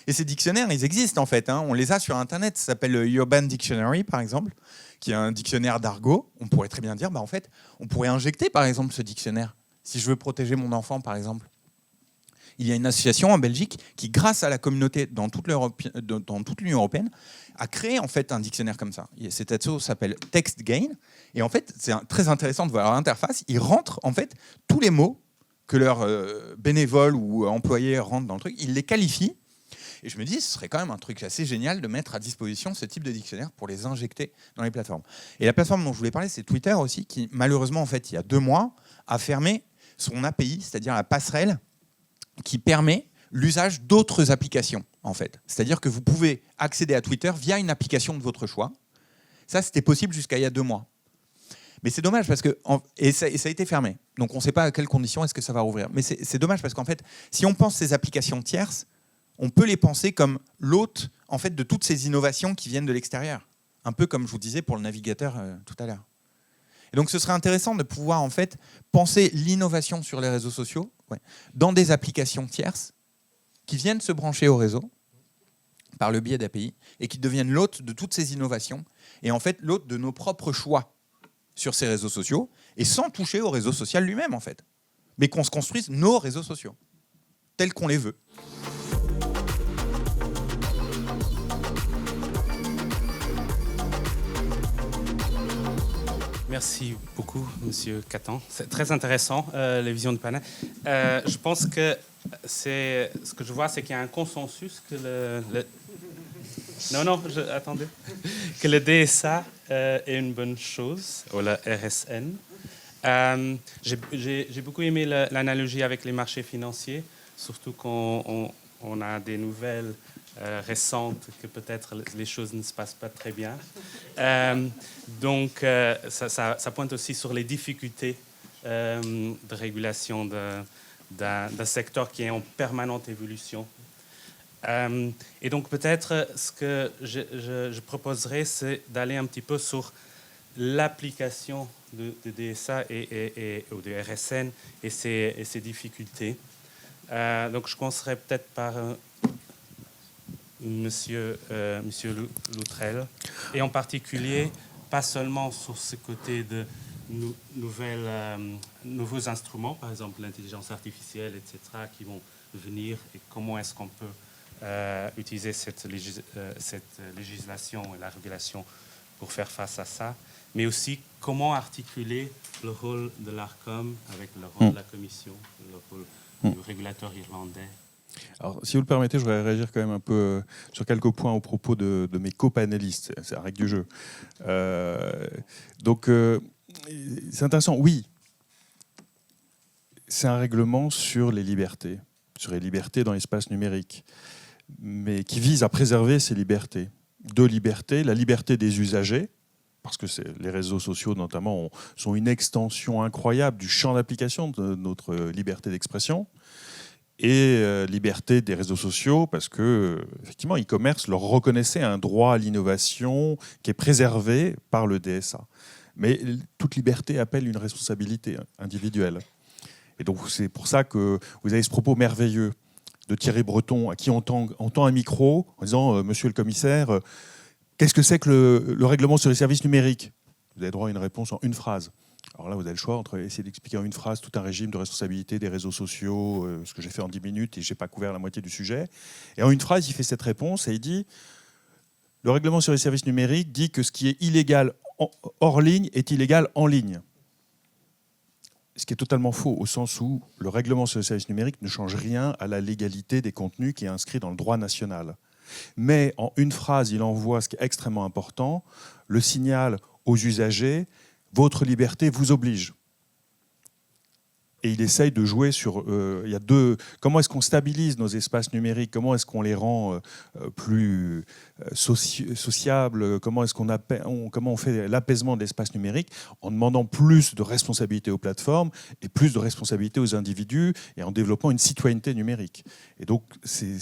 S3: Et ces dictionnaires, ils existent, en fait. Hein. On les a sur Internet. Ça s'appelle le Urban Dictionary, par exemple, qui est un dictionnaire d'argot. On pourrait très bien dire, en fait, on pourrait injecter, par exemple, ce dictionnaire. Si je veux protéger mon enfant, par exemple. Il y a une association en Belgique qui, grâce à la communauté dans toute l'Union européenne, a créé en fait un dictionnaire comme ça. Cette asso s'appelle TextGain. Et en fait, c'est très intéressant de voir leur interface. Ils rentrent en fait tous les mots que leurs bénévoles ou employés rentrent dans le truc. Ils les qualifient. Et je me dis, ce serait quand même un truc assez génial de mettre à disposition ce type de dictionnaire pour les injecter dans les plateformes. Et la plateforme dont je voulais parler, c'est Twitter aussi, qui malheureusement, en fait, il y a 2 mois, a fermé son API, c'est-à-dire la passerelle qui permet l'usage d'autres applications en fait. C'est-à-dire que vous pouvez accéder à Twitter via une application de votre choix. Ça, c'était possible jusqu'à il y a 2 mois. Mais c'est dommage parce que ça a été fermé. Donc on ne sait pas à quelles conditions est-ce que ça va rouvrir. Mais c'est dommage parce qu'en fait, si on pense ces applications tierces, on peut les penser comme l'hôte en fait de toutes ces innovations qui viennent de l'extérieur. Un peu comme je vous disais pour le navigateur tout à l'heure. Et donc ce serait intéressant de pouvoir en fait penser l'innovation sur les réseaux sociaux dans des applications tierces qui viennent se brancher au réseau par le biais d'API et qui deviennent l'hôte de toutes ces innovations et en fait l'hôte de nos propres choix sur ces réseaux sociaux et sans toucher au réseau social lui-même en fait, mais qu'on se construise nos réseaux sociaux tels qu'on les veut.
S1: Merci beaucoup, Monsieur Catan. C'est très intéressant, les visions du panel. Je pense que ce que je vois, c'est qu'il y a un consensus que attendez. Que le DSA est une bonne chose, ou le RSN. J'ai beaucoup aimé l'analogie avec les marchés financiers, surtout quand on a des nouvelles récentes que peut-être les choses ne se passent pas très bien. Donc, ça pointe aussi sur les difficultés de régulation d'un secteur qui est en permanente évolution. Et donc, peut-être, ce que je proposerais, c'est d'aller un petit peu sur l'application de DSA ou de RSN et ses difficultés. Donc, je commencerai peut-être par Monsieur Loutrel, et en particulier, pas seulement sur ce côté de nouveaux instruments, par exemple l'intelligence artificielle, etc., qui vont venir, et comment est-ce qu'on peut utiliser cette législation et la régulation pour faire face à ça, mais aussi comment articuler le rôle de l'ARCOM avec le rôle de la Commission, le rôle du régulateur irlandais.
S2: Alors, si vous le permettez, je voudrais réagir quand même un peu sur quelques points au propos de mes copanélistes. C'est la règle du jeu. Donc, c'est intéressant. Oui, c'est un règlement sur les libertés dans l'espace numérique, mais qui vise à préserver ces libertés. Deux libertés, la liberté des usagers, parce que les réseaux sociaux notamment sont une extension incroyable du champ d'application de notre liberté d'expression, et liberté des réseaux sociaux, parce que effectivement, e-commerce leur reconnaissait un droit à l'innovation qui est préservé par le DSA. Mais toute liberté appelle une responsabilité individuelle. Et donc c'est pour ça que vous avez ce propos merveilleux de Thierry Breton, à qui on tend un micro en disant Monsieur le commissaire, qu'est-ce que c'est que le règlement sur les services numériques? Vous avez droit à une réponse en une phrase. Alors là, vous avez le choix entre essayer d'expliquer en une phrase tout un régime de responsabilité des réseaux sociaux, ce que j'ai fait en 10 minutes et je n'ai pas couvert la moitié du sujet. Et en une phrase, il fait cette réponse et il dit « Le règlement sur les services numériques dit que ce qui est illégal hors ligne est illégal en ligne ». Ce qui est totalement faux, au sens où le règlement sur les services numériques ne change rien à la légalité des contenus qui est inscrit dans le droit national. Mais en une phrase, il envoie ce qui est extrêmement important, le signal aux usagers: votre liberté vous oblige. Et il essaye de jouer sur... il y a comment est-ce qu'on stabilise nos espaces numériques? Comment est-ce qu'on les rend plus sociables? Comment on fait l'apaisement de l'espace numérique en demandant plus de responsabilité aux plateformes et plus de responsabilité aux individus et en développant une citoyenneté numérique. Et donc, c'est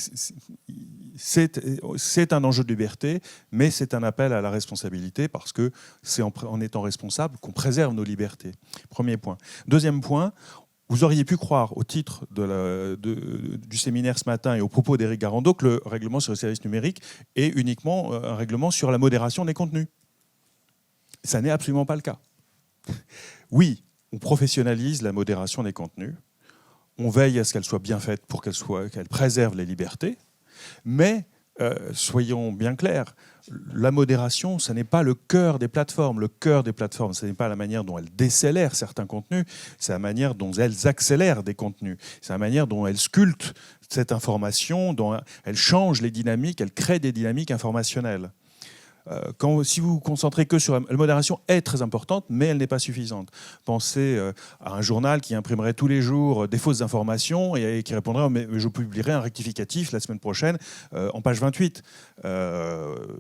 S2: un enjeu de liberté, mais c'est un appel à la responsabilité parce que c'est en étant responsable qu'on préserve nos libertés. Premier point. Deuxième point, vous auriez pu croire, au titre du séminaire ce matin et au propos d'Éric Garando, que le règlement sur les services numériques est uniquement un règlement sur la modération des contenus. Ça n'est absolument pas le cas. Oui, on professionnalise la modération des contenus, on veille à ce qu'elle soit bien faite pour qu'elle préserve les libertés, mais soyons bien clairs, la modération, ce n'est pas le cœur des plateformes. Le cœur des plateformes, ce n'est pas la manière dont elles décélèrent certains contenus, c'est la manière dont elles accélèrent des contenus. C'est la manière dont elles sculptent cette information, dont elles changent les dynamiques, elles créent des dynamiques informationnelles. Si vous vous concentrez que sur la modération est très importante, mais elle n'est pas suffisante. Pensez à un journal qui imprimerait tous les jours des fausses informations et qui répondrait mais je publierai un rectificatif la semaine prochaine en page 28.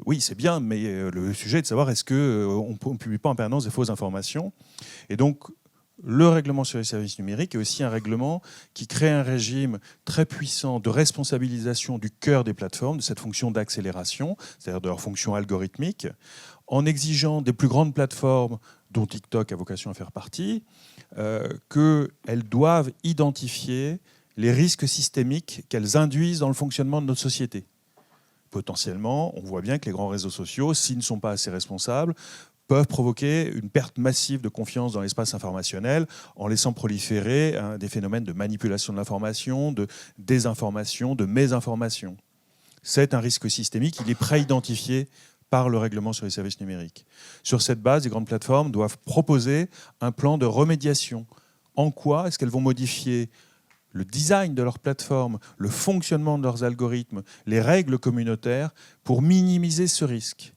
S2: Oui, c'est bien, mais le sujet est de savoir est-ce qu'on ne publie pas en permanence des fausses informations. Et donc, le règlement sur les services numériques est aussi un règlement qui crée un régime très puissant de responsabilisation du cœur des plateformes, de cette fonction d'accélération, c'est-à-dire de leur fonction algorithmique, en exigeant des plus grandes plateformes, dont TikTok a vocation à faire partie, qu'elles doivent identifier les risques systémiques qu'elles induisent dans le fonctionnement de notre société. Potentiellement, on voit bien que les grands réseaux sociaux, s'ils ne sont pas assez responsables, peuvent provoquer une perte massive de confiance dans l'espace informationnel en laissant proliférer des phénomènes de manipulation de l'information, de désinformation, de mésinformation. C'est un risque systémique, il est préidentifié par le règlement sur les services numériques. Sur cette base, les grandes plateformes doivent proposer un plan de remédiation. En quoi est-ce qu'elles vont modifier le design de leur plateforme, le fonctionnement de leurs algorithmes, les règles communautaires pour minimiser ce risque?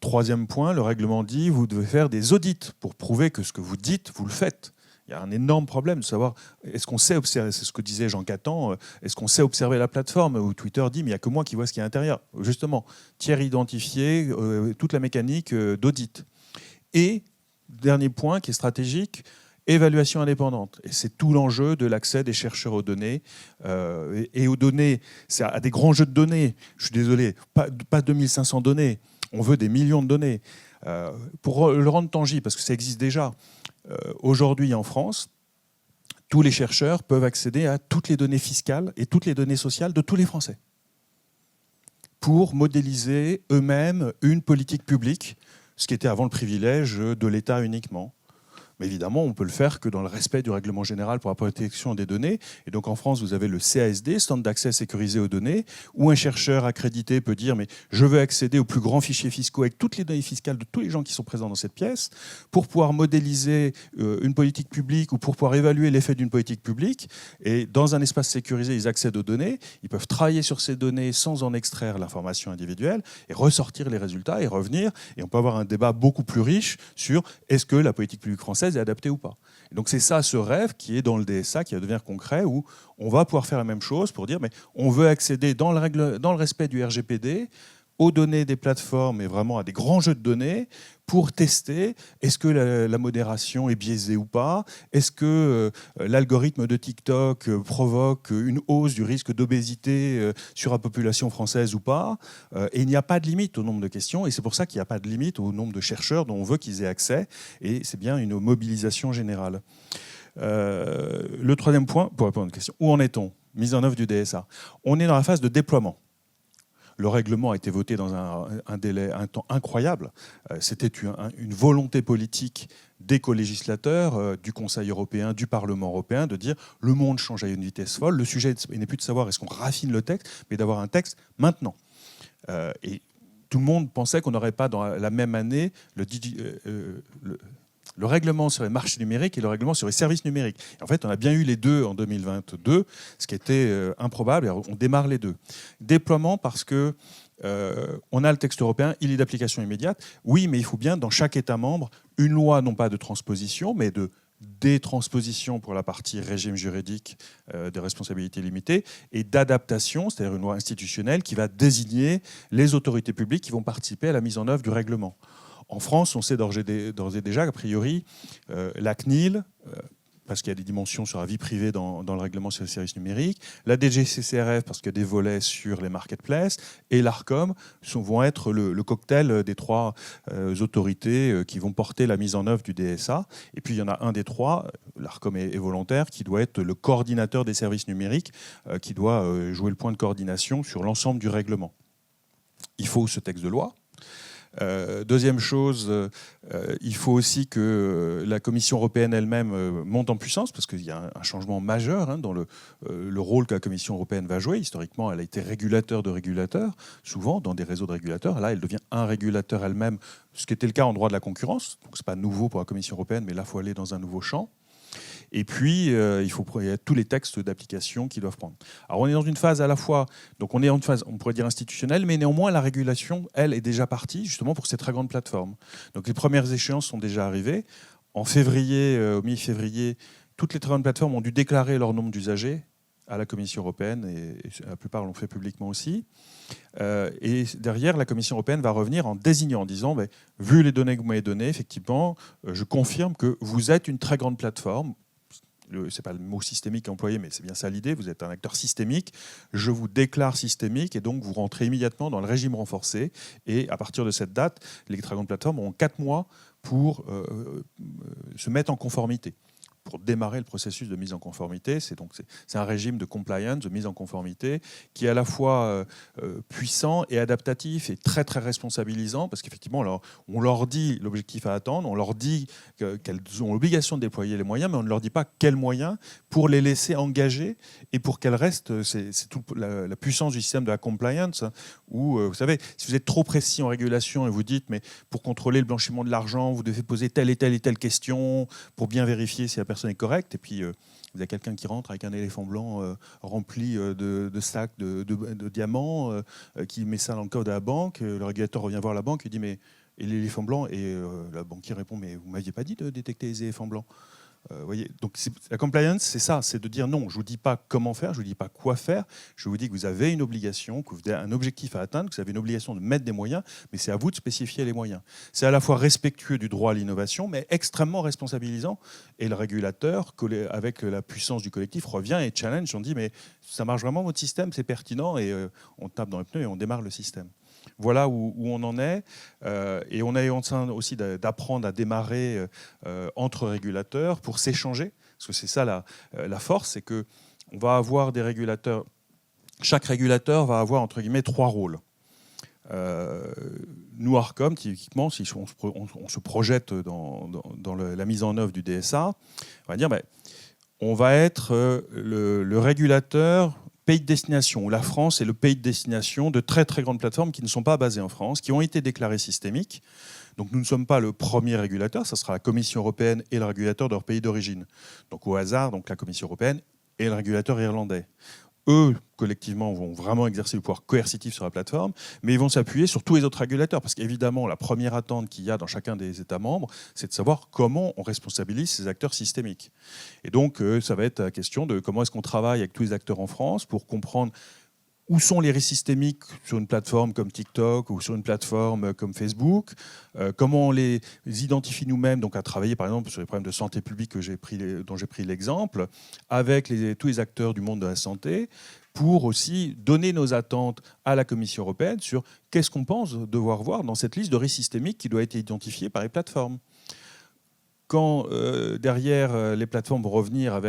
S2: Troisième point, le règlement dit vous devez faire des audits pour prouver que ce que vous dites, vous le faites. Il y a un énorme problème de savoir, est-ce qu'on sait observer, c'est ce que disait Jean Catan, est-ce qu'on sait observer la plateforme où Twitter dit mais il n'y a que moi qui vois ce qu'il y a à l'intérieur. Justement, tiers identifié, toute la mécanique d'audit. Et, dernier point qui est stratégique, évaluation indépendante. Et c'est tout l'enjeu de l'accès des chercheurs aux données. Et aux données, c'est à des grands jeux de données. Je suis désolé, pas 2500 données. On veut des millions de données. Pour le rendre tangible, parce que ça existe déjà, aujourd'hui en France, tous les chercheurs peuvent accéder à toutes les données fiscales et toutes les données sociales de tous les Français pour modéliser eux-mêmes une politique publique, ce qui était avant le privilège de l'État uniquement. Mais évidemment, on peut le faire que dans le respect du règlement général pour la protection des données. Et donc en France, vous avez le CASD, Standard d'accès sécurisé aux données, où un chercheur accrédité peut dire « mais je veux accéder aux plus grands fichiers fiscaux avec toutes les données fiscales de tous les gens qui sont présents dans cette pièce, pour pouvoir modéliser une politique publique ou pour pouvoir évaluer l'effet d'une politique publique. Et dans un espace sécurisé, ils accèdent aux données, ils peuvent travailler sur ces données sans en extraire l'information individuelle et ressortir les résultats et revenir. Et on peut avoir un débat beaucoup plus riche sur est-ce que la politique publique française est adapté ou pas. Et donc c'est ça ce rêve qui est dans le DSA, qui va devenir concret, où on va pouvoir faire la même chose pour dire mais on veut accéder dans le respect du RGPD aux données des plateformes et vraiment à des grands jeux de données pour tester est-ce que la modération est biaisée ou pas, est-ce que l'algorithme de TikTok provoque une hausse du risque d'obésité sur la population française ou pas. Et il n'y a pas de limite au nombre de questions et c'est pour ça qu'il n'y a pas de limite au nombre de chercheurs dont on veut qu'ils aient accès et c'est bien une mobilisation générale. Le troisième point, pour répondre à une question, où en est-on? Mise en œuvre du DSA. On est dans la phase de déploiement. Le règlement a été voté dans un temps incroyable. C'était une volonté politique des co-législateurs, du Conseil européen, du Parlement européen, de dire le monde change à une vitesse folle. Le sujet n'est plus de savoir est-ce qu'on raffine le texte, mais d'avoir un texte maintenant. Et tout le monde pensait qu'on n'aurait pas dans la même année le règlement sur les marchés numériques et le règlement sur les services numériques. Et en fait, on a bien eu les deux en 2022, ce qui était improbable. Alors, on démarre les deux. Déploiement parce que on a le texte européen, il est d'application immédiate. Oui, mais il faut bien, dans chaque État membre, une loi, non pas de transposition, mais de détransposition pour la partie régime juridique des responsabilités limitées et d'adaptation, c'est-à-dire une loi institutionnelle qui va désigner les autorités publiques qui vont participer à la mise en œuvre du règlement. En France, on sait d'ores et déjà qu'a priori, la CNIL, parce qu'il y a des dimensions sur la vie privée dans le règlement sur les services numériques, la DGCCRF, parce qu'il y a des volets sur les marketplaces, et l'ARCOM vont être le cocktail des trois autorités qui vont porter la mise en œuvre du DSA. Et puis il y en a un des trois, l'ARCOM est volontaire, qui doit être le coordinateur des services numériques, qui doit jouer le point de coordination sur l'ensemble du règlement. Il faut ce texte de loi. Deuxième chose, il faut aussi que la Commission européenne elle-même monte en puissance, parce qu'il y a un changement majeur dans le rôle que la Commission européenne va jouer. Historiquement, elle a été régulateur de régulateurs, souvent dans des réseaux de régulateurs. Là, elle devient un régulateur elle-même, ce qui était le cas en droit de la concurrence. Donc, ce n'est pas nouveau pour la Commission européenne, mais là, il faut aller dans un nouveau champ. Et puis, il y a tous les textes d'application qui doivent prendre. Alors, on est dans une phase à la fois, donc on est en phase, on pourrait dire institutionnelle, mais néanmoins, la régulation, elle, est déjà partie, justement, pour ces très grandes plateformes. Donc, les premières échéances sont déjà arrivées. En février, au mi-février, toutes les très grandes plateformes ont dû déclarer leur nombre d'usagers à la Commission européenne, et la plupart l'ont fait publiquement aussi. Et derrière, la Commission européenne va revenir en désignant, en disant, vu les données que vous m'avez données, effectivement, je confirme que vous êtes une très grande plateforme. Ce n'est pas le mot systémique employé, mais c'est bien ça l'idée, vous êtes un acteur systémique, je vous déclare systémique, et donc vous rentrez immédiatement dans le régime renforcé, et à partir de cette date, les très grandes plateformes auront 4 mois pour se mettre en conformité, pour démarrer le processus de mise en conformité. C'est un régime de compliance, de mise en conformité, qui est à la fois puissant et adaptatif et très très responsabilisant, parce qu'effectivement on leur dit l'objectif à atteindre, on leur dit qu'elles ont l'obligation de déployer les moyens, mais on ne leur dit pas quels moyens pour les laisser engager et pour qu'elles restent. C'est toute la puissance du système de la compliance, où vous savez, si vous êtes trop précis en régulation et vous dites, mais pour contrôler le blanchiment de l'argent, vous devez poser telle et telle et telle question pour bien vérifier si la personne est correcte, et puis vous avez quelqu'un qui rentre avec un éléphant blanc rempli de sacs de diamants, qui met ça dans le code à la banque, le régulateur revient voir la banque et dit mais et l'éléphant blanc, et la banquier répond mais vous m'aviez pas dit de détecter les éléphants blancs. Voyez, donc la compliance, c'est ça, c'est de dire non, je vous dis pas comment faire, je vous dis pas quoi faire, je vous dis que vous avez une obligation, que vous avez un objectif à atteindre, que vous avez une obligation de mettre des moyens, mais c'est à vous de spécifier les moyens. C'est à la fois respectueux du droit à l'innovation, mais extrêmement responsabilisant. Et le régulateur, avec la puissance du collectif, revient et challenge, on dit mais ça marche vraiment votre système, c'est pertinent, et on tape dans les pneus et on démarre le système. Voilà où on en est, et on est en train aussi d'apprendre à démarrer entre régulateurs pour s'échanger, parce que c'est ça la force, c'est que on va avoir des régulateurs. Chaque régulateur va avoir entre guillemets 3 rôles. Nous, Arcom, typiquement, si on se projette dans la mise en œuvre du DSA, on va dire on va être le régulateur pays de destination, où la France est le pays de destination de très très grandes plateformes qui ne sont pas basées en France, qui ont été déclarées systémiques. Donc nous ne sommes pas le premier régulateur, ça sera la Commission européenne et le régulateur de leur pays d'origine. Donc au hasard, donc la Commission européenne et le régulateur irlandais. Eux, collectivement, vont vraiment exercer le pouvoir coercitif sur la plateforme, mais ils vont s'appuyer sur tous les autres régulateurs, parce qu'évidemment, la première attente qu'il y a dans chacun des États membres, c'est de savoir comment on responsabilise ces acteurs systémiques. Et donc, ça va être la question de comment est-ce qu'on travaille avec tous les acteurs en France pour comprendre où sont les risques systémiques sur une plateforme comme TikTok ou sur une plateforme comme Facebook, comment on les identifie nous-mêmes, donc à travailler par exemple sur les problèmes de santé publique dont j'ai pris l'exemple, avec tous les acteurs du monde de la santé, pour aussi donner nos attentes à la Commission européenne sur qu'est-ce qu'on pense devoir voir dans cette liste de risques systémiques qui doit être identifiée par les plateformes. Quand derrière les plateformes vont revenir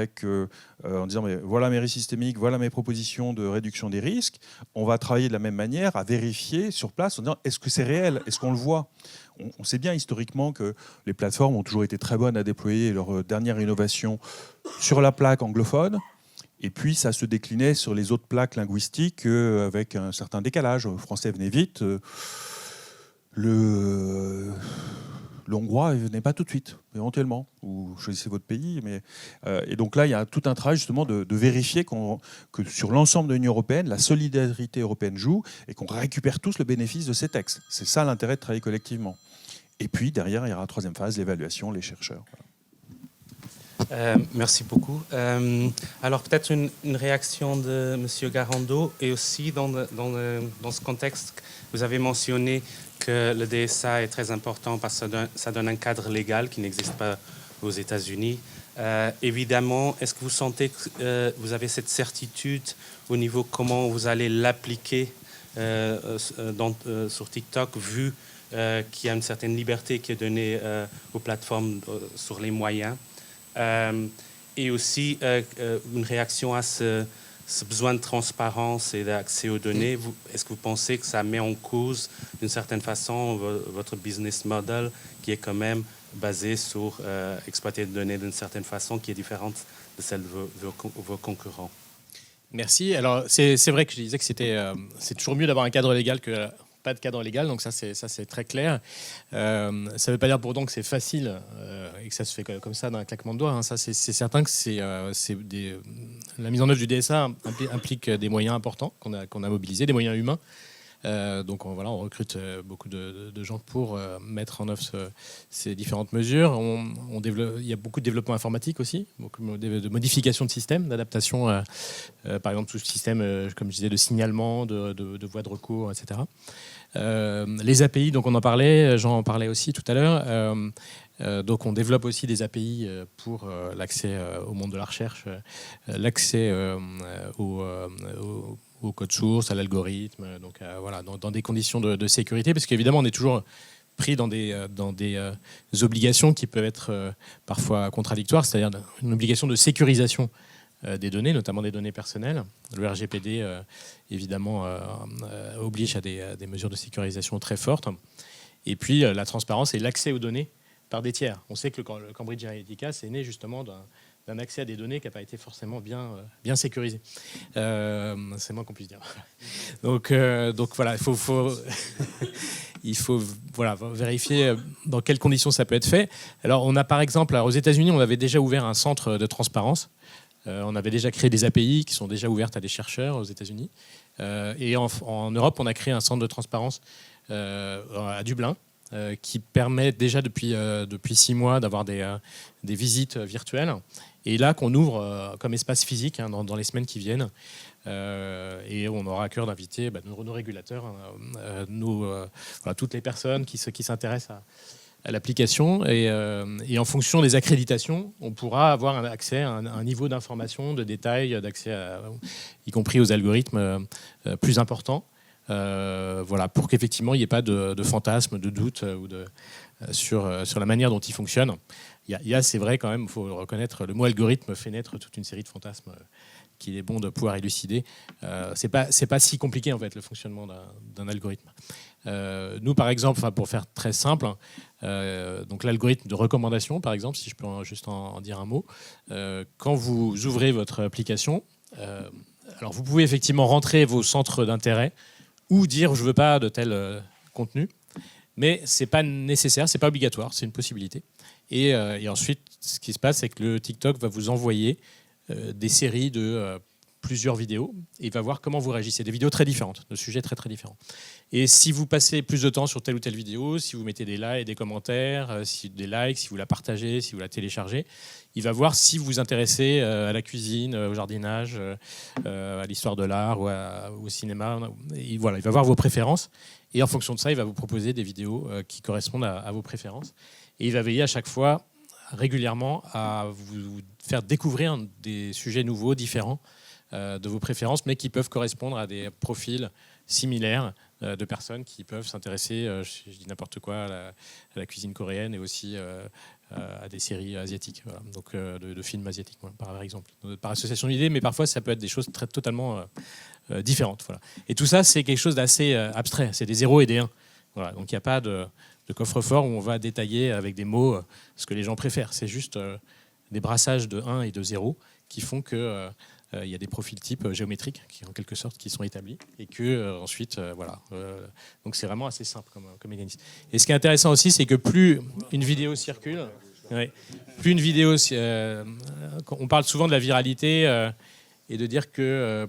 S2: en disant mais voilà mes risques systémiques, voilà mes propositions de réduction des risques, on va travailler de la même manière à vérifier sur place en disant est-ce que c'est réel, est-ce qu'on le voit. On sait bien historiquement que les plateformes ont toujours été très bonnes à déployer leur dernière innovation sur la plaque anglophone, et puis ça se déclinait sur les autres plaques linguistiques avec un certain décalage. Le français venait vite, l'hongrois ne venait pas tout de suite, éventuellement. Vous choisissez votre pays. Et donc là, il y a tout un travail justement de vérifier que sur l'ensemble de l'Union européenne, la solidarité européenne joue et qu'on récupère tous le bénéfice de ces textes. C'est ça l'intérêt de travailler collectivement. Et puis derrière, il y aura la troisième phase, l'évaluation, les chercheurs.
S1: Merci beaucoup. Alors peut-être une réaction de M. Garando, et aussi dans ce contexte, vous avez mentionné que le DSA est très important parce que ça donne un cadre légal qui n'existe pas aux États-Unis. Évidemment, est-ce que vous sentez que vous avez cette certitude au niveau comment vous allez l'appliquer sur TikTok, vu qu'il y a une certaine liberté qui est donnée aux plateformes sur les moyens, et aussi une réaction à ce besoin de transparence et d'accès aux données. Est-ce que vous pensez que ça met en cause, d'une certaine façon, votre business model qui est quand même basé sur exploiter des données d'une certaine façon qui est différente de celle de vos concurrents?
S4: Merci. Alors, c'est vrai que je disais que c'est toujours mieux d'avoir un cadre légal que pas de cadre légal, donc ça c'est très clair. Ça ne veut pas dire pourtant que c'est facile et que ça se fait comme ça d'un claquement de doigts. Hein. Ça c'est certain que la mise en œuvre du DSA implique des moyens importants qu'on a mobilisés, des moyens humains. Donc on recrute beaucoup de gens pour mettre en œuvre ces différentes mesures. Il y a beaucoup de développement informatique aussi, beaucoup de modifications de systèmes, d'adaptation, par exemple tout ce système, comme je disais, de signalement, de voies de recours, etc. Les API, donc on en parlait, Jean en parlait aussi tout à l'heure. Donc on développe aussi des API pour l'accès au monde de la recherche, l'accès au code source, à l'algorithme, donc voilà, dans des conditions de sécurité, parce qu'évidemment on est toujours pris dans des obligations qui peuvent être parfois contradictoires, c'est-à-dire une obligation de sécurisation des données, notamment des données personnelles. Le RGPD, évidemment, oblige à des mesures de sécurisation très fortes. Et puis, la transparence et l'accès aux données par des tiers. On sait que le Cambridge Analytica, c'est né justement d'un accès à des données qui n'a pas été forcément bien sécurisé. C'est moins qu'on puisse dire. Donc voilà, il faut vérifier dans quelles conditions ça peut être fait. Alors, on a par exemple, aux États-Unis, on avait déjà ouvert un centre de transparence. On avait déjà créé des API qui sont déjà ouvertes à des chercheurs aux États-Unis. Et en Europe, on a créé un centre de transparence à Dublin qui permet déjà depuis 6 mois d'avoir des visites virtuelles. Et là, qu'on ouvre comme espace physique dans les semaines qui viennent. Et on aura à cœur d'inviter nos régulateurs, toutes les personnes qui s'intéressent à l'application. Et en fonction des accréditations, on pourra avoir un accès à un niveau d'information, de détails, d'accès y compris aux algorithmes plus importants. Pour qu'effectivement il n'y ait pas de fantasmes, de doutes sur la manière dont il fonctionne. C'est vrai quand même, il faut le reconnaître, le mot algorithme fait naître toute une série de fantasmes qu'il est bon de pouvoir élucider. C'est pas si compliqué en fait le fonctionnement d'un algorithme. Nous par exemple, pour faire très simple, donc l'algorithme de recommandation par exemple, si je peux juste en dire un mot, quand vous ouvrez votre application, alors vous pouvez effectivement rentrer vos centres d'intérêt ou dire je veux pas de tel contenu, mais c'est pas nécessaire, c'est pas obligatoire, c'est une possibilité. Et ensuite, ce qui se passe, c'est que le TikTok va vous envoyer des séries de plusieurs vidéos et il va voir comment vous réagissez. Des vidéos très différentes, de sujets très très différents. Et si vous passez plus de temps sur telle ou telle vidéo, si vous mettez des likes, des commentaires, des likes, si vous la partagez, si vous la téléchargez, il va voir si vous vous intéressez à la cuisine, au jardinage, à l'histoire de l'art ou au cinéma. Et voilà, il va voir vos préférences et en fonction de ça, il va vous proposer des vidéos qui correspondent à vos préférences. Et il va veiller à chaque fois, régulièrement, à vous faire découvrir des sujets nouveaux, différents de vos préférences, mais qui peuvent correspondre à des profils similaires de personnes qui peuvent s'intéresser, je dis n'importe quoi, à la cuisine coréenne et aussi à des séries asiatiques, voilà. Donc de films asiatiques, voilà, par exemple, par association d'idées, mais parfois ça peut être des choses totalement différentes. Voilà. Et tout ça, c'est quelque chose d'assez abstrait, c'est des 0 et des 1. Voilà. Donc il n'y a pas de coffre-fort où on va détailler avec des mots ce que les gens préfèrent. C'est juste des brassages de 1 et de 0 qui font que il y a des profils types géométriques qui, en quelque sorte, qui sont établis et que ensuite, donc c'est vraiment assez simple comme mécanisme. Et ce qui est intéressant aussi, c'est que plus une vidéo circule, plus une vidéo, on parle souvent de la viralité et de dire que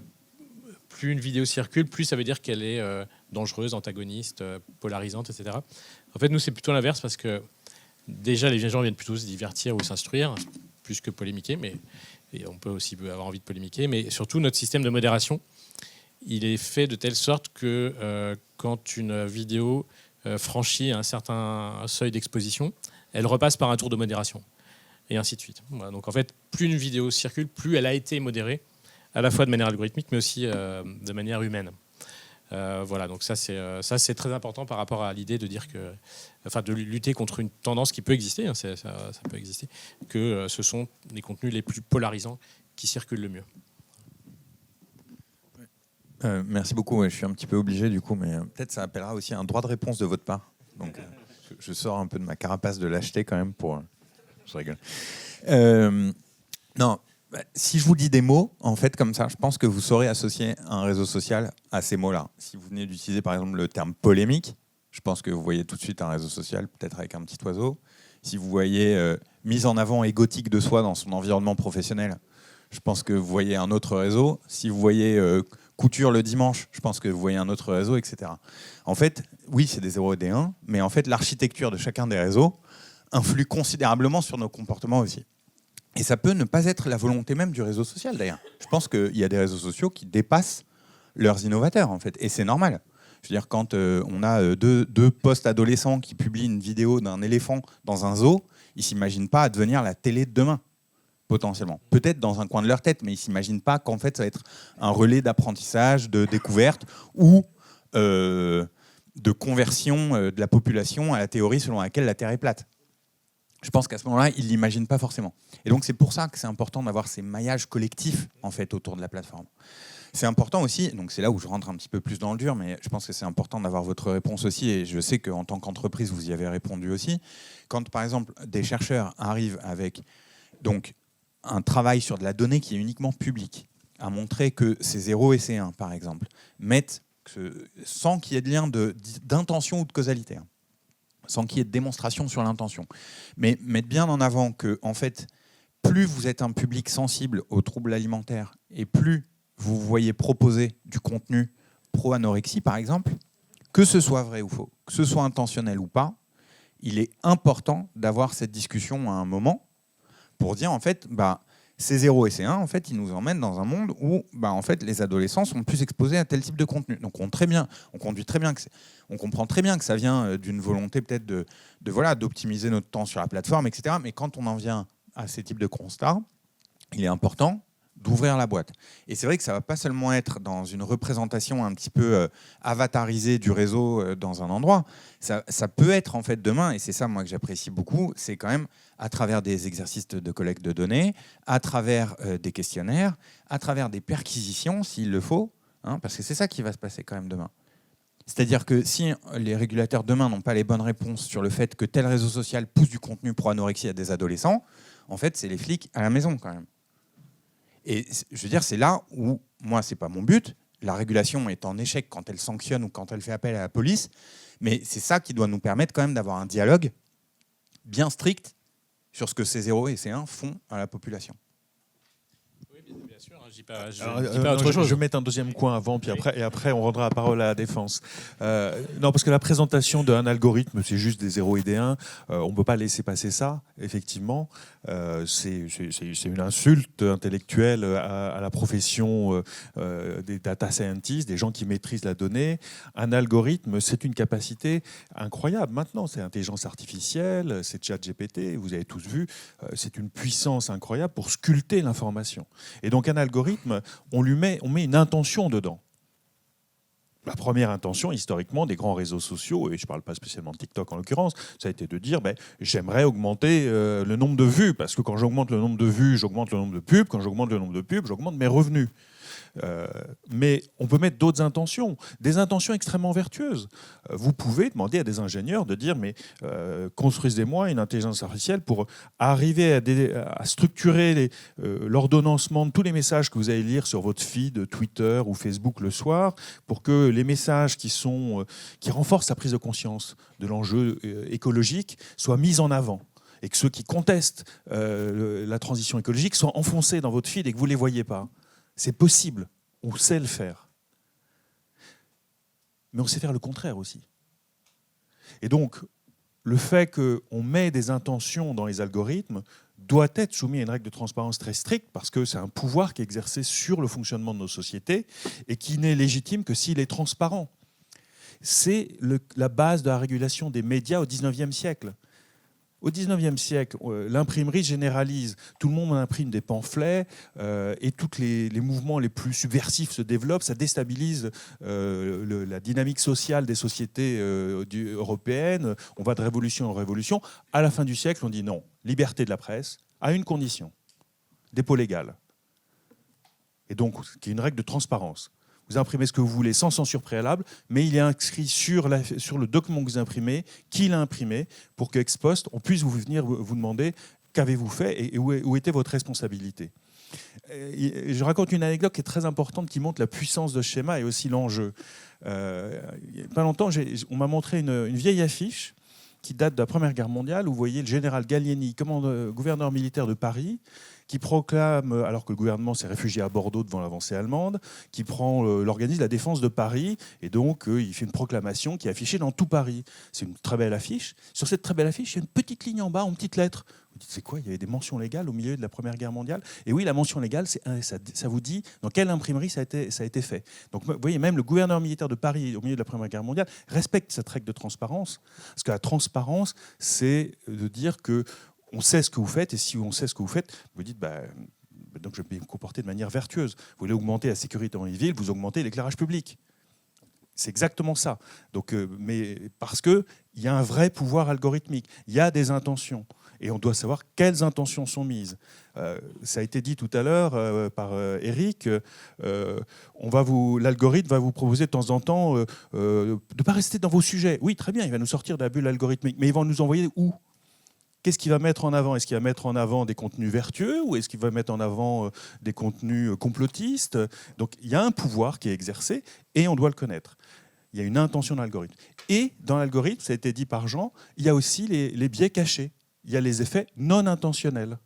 S4: plus une vidéo circule, plus ça veut dire qu'elle est dangereuse, antagoniste, polarisante, etc. En fait, nous, c'est plutôt l'inverse parce que déjà, les gens viennent plutôt se divertir ou s'instruire, plus que polémiquer, et on peut aussi avoir envie de polémiquer, mais surtout, notre système de modération, il est fait de telle sorte que quand une vidéo franchit un certain seuil d'exposition, elle repasse par un tour de modération, et ainsi de suite. Voilà. Donc en fait, plus une vidéo circule, plus elle a été modérée, à la fois de manière algorithmique, mais aussi de manière humaine. Voilà, donc ça c'est très important par rapport à l'idée de dire que, enfin, de lutter contre une tendance qui peut exister, hein, ça peut exister, que ce sont les contenus les plus polarisants qui circulent le mieux.
S3: Merci beaucoup. Ouais, je suis un petit peu obligé du coup, mais peut-être ça appellera aussi un droit de réponse de votre part. Donc, je sors un peu de ma carapace de lâcheté quand même pour. Je rigole. Non. Si je vous dis des mots, en fait, comme ça, je pense que vous saurez associer un réseau social à ces mots-là. Si vous venez d'utiliser, par exemple, le terme polémique, je pense que vous voyez tout de suite un réseau social, peut-être avec un petit oiseau. Si vous voyez mise en avant et gothique de soi dans son environnement professionnel, je pense que vous voyez un autre réseau. Si vous voyez couture le dimanche, je pense que vous voyez un autre réseau, etc. En fait, oui, c'est des 0 et des 1, mais en fait, l'architecture de chacun des réseaux influe considérablement sur nos comportements aussi. Et ça peut ne pas être la volonté même du réseau social, d'ailleurs. Je pense qu'il y a des réseaux sociaux qui dépassent leurs innovateurs, en fait, et c'est normal. Je veux dire, quand on a deux post-adolescents qui publient une vidéo d'un éléphant dans un zoo, ils ne s'imaginent pas à devenir la télé de demain, potentiellement. Peut-être dans un coin de leur tête, mais ils ne s'imaginent pas qu'en fait, ça va être un relais d'apprentissage, de découverte ou de conversion de la population à la théorie selon laquelle la Terre est plate. Je pense qu'à ce moment-là, ils ne l'imaginent pas forcément. Et donc, c'est pour ça que c'est important d'avoir ces maillages collectifs en fait, autour de la plateforme. C'est important aussi, donc c'est là où je rentre un petit peu plus dans le dur, mais je pense que c'est important d'avoir votre réponse aussi, et je sais qu'en tant qu'entreprise, vous y avez répondu aussi. Quand, par exemple, des chercheurs arrivent avec donc, un travail sur de la donnée qui est uniquement publique, à montrer que c'est 0 et c'est 1, par exemple, mettent, sans qu'il y ait de lien d'intention ou de causalité, sans qu'il y ait de démonstration sur l'intention, mais mettre bien en avant que, en fait, plus vous êtes un public sensible aux troubles alimentaires et plus vous voyez proposer du contenu pro-anorexie, par exemple, que ce soit vrai ou faux, que ce soit intentionnel ou pas, il est important d'avoir cette discussion à un moment pour dire, en fait, ces 0 et ces 1, en fait, ils nous emmènent dans un monde où en fait, les adolescents sont plus exposés à tel type de contenu. Donc on comprend très bien que ça vient d'une volonté peut-être d'optimiser notre temps sur la plateforme, etc. Mais quand on en vient à ces types de constats, il est important d'ouvrir la boîte. Et c'est vrai que ça ne va pas seulement être dans une représentation un petit peu avatarisée du réseau dans un endroit. Ça peut être en fait demain, et c'est ça moi que j'apprécie beaucoup, c'est quand même à travers des exercices de collecte de données, à travers des questionnaires, à travers des perquisitions s'il le faut, parce que c'est ça qui va se passer quand même demain. C'est-à-dire que si les régulateurs demain n'ont pas les bonnes réponses sur le fait que tel réseau social pousse du contenu pour anorexie à des adolescents, en fait c'est les flics à la maison quand même. Et je veux dire, c'est là où, moi, c'est pas mon but. La régulation est en échec quand elle sanctionne ou quand elle fait appel à la police. Mais c'est ça qui doit nous permettre quand même d'avoir un dialogue bien strict sur ce que ces 0 et ces 1 font à la population.
S4: Oui, bien sûr. Je dis pas autre chose.
S2: Je vais mettre un deuxième coin avant, puis après on rendra la parole à la défense. Non, parce que la présentation d'un algorithme, c'est juste des 0 et des 1. On ne peut pas laisser passer ça, effectivement. C'est une insulte intellectuelle à la profession des data scientists, des gens qui maîtrisent la donnée. Un algorithme, c'est une capacité incroyable. Maintenant, c'est l'intelligence artificielle, c'est ChatGPT, vous avez tous vu, c'est une puissance incroyable pour sculpter l'information. Et donc un algorithme, on met une intention dedans. La première intention, historiquement, des grands réseaux sociaux, et je ne parle pas spécialement de TikTok en l'occurrence, ça a été de dire j'aimerais augmenter le nombre de vues, parce que quand j'augmente le nombre de vues, j'augmente le nombre de pubs, quand j'augmente le nombre de pubs, j'augmente mes revenus. Mais on peut mettre d'autres intentions, des intentions extrêmement vertueuses. Vous pouvez demander à des ingénieurs de dire construisez-moi une intelligence artificielle pour arriver à structurer l'ordonnancement de tous les messages que vous allez lire sur votre feed Twitter ou Facebook le soir, pour que les messages qui renforcent la prise de conscience de l'enjeu écologique soient mis en avant. Et que ceux qui contestent la transition écologique soient enfoncés dans votre feed et que vous ne les voyez pas. C'est possible, on sait le faire. Mais on sait faire le contraire aussi. Et donc, le fait qu'on met des intentions dans les algorithmes doit être soumis à une règle de transparence très stricte, parce que c'est un pouvoir qui est exercé sur le fonctionnement de nos sociétés et qui n'est légitime que s'il est transparent. C'est la base de la régulation des médias au XIXe siècle. Au XIXe siècle, l'imprimerie généralise. Tout le monde imprime des pamphlets et tous les mouvements les plus subversifs se développent. Ça déstabilise la dynamique sociale des sociétés européennes. On va de révolution en révolution. À la fin du siècle, on dit non. Liberté de la presse, à une condition. Dépôt légal. Et donc, qui est une règle de transparence. Vous imprimez ce que vous voulez sans censure préalable, mais il est inscrit sur le document que vous imprimez, qui l'a imprimé, pour qu'ex post, on puisse venir vous demander qu'avez-vous fait et où était votre responsabilité. Je raconte une anecdote qui est très importante, qui montre la puissance de ce schéma et aussi l'enjeu. Il n'y a pas longtemps, on m'a montré une vieille affiche qui date de la Première Guerre mondiale, où vous voyez le général Gallieni, gouverneur militaire de Paris, qui proclame, alors que le gouvernement s'est réfugié à Bordeaux devant l'avancée allemande, qui organise la défense de Paris, et donc il fait une proclamation qui est affichée dans tout Paris. C'est une très belle affiche. Sur cette très belle affiche, il y a une petite ligne en bas, en petites lettres. Vous dites, c'est quoi? Il y avait des mentions légales au milieu de la Première Guerre mondiale. Et oui, la mention légale, ça vous dit dans quelle imprimerie ça a été fait. Donc vous voyez, même le gouverneur militaire de Paris, au milieu de la Première Guerre mondiale, respecte cette règle de transparence. Parce que la transparence, c'est de dire que on sait ce que vous faites, et si on sait ce que vous faites, vous dites, donc je vais me comporter de manière vertueuse. Vous voulez augmenter la sécurité dans les villes, vous augmentez l'éclairage public. C'est exactement ça. Donc, mais parce qu'il y a un vrai pouvoir algorithmique, il y a des intentions, et on doit savoir quelles intentions sont mises. Ça a été dit tout à l'heure par Eric, l'algorithme va vous proposer de temps en temps de ne pas rester dans vos sujets. Oui, très bien, il va nous sortir de la bulle algorithmique, mais il va nous envoyer où ? Qu'est-ce qu'il va mettre en avant? Est-ce qu'il va mettre en avant des contenus vertueux ou est-ce qu'il va mettre en avant des contenus complotistes? Donc il y a un pouvoir qui est exercé et on doit le connaître. Il y a une intention dans l'algorithme. Et dans l'algorithme, ça a été dit par Jean, il y a aussi les biais cachés. Il y a les effets non intentionnels.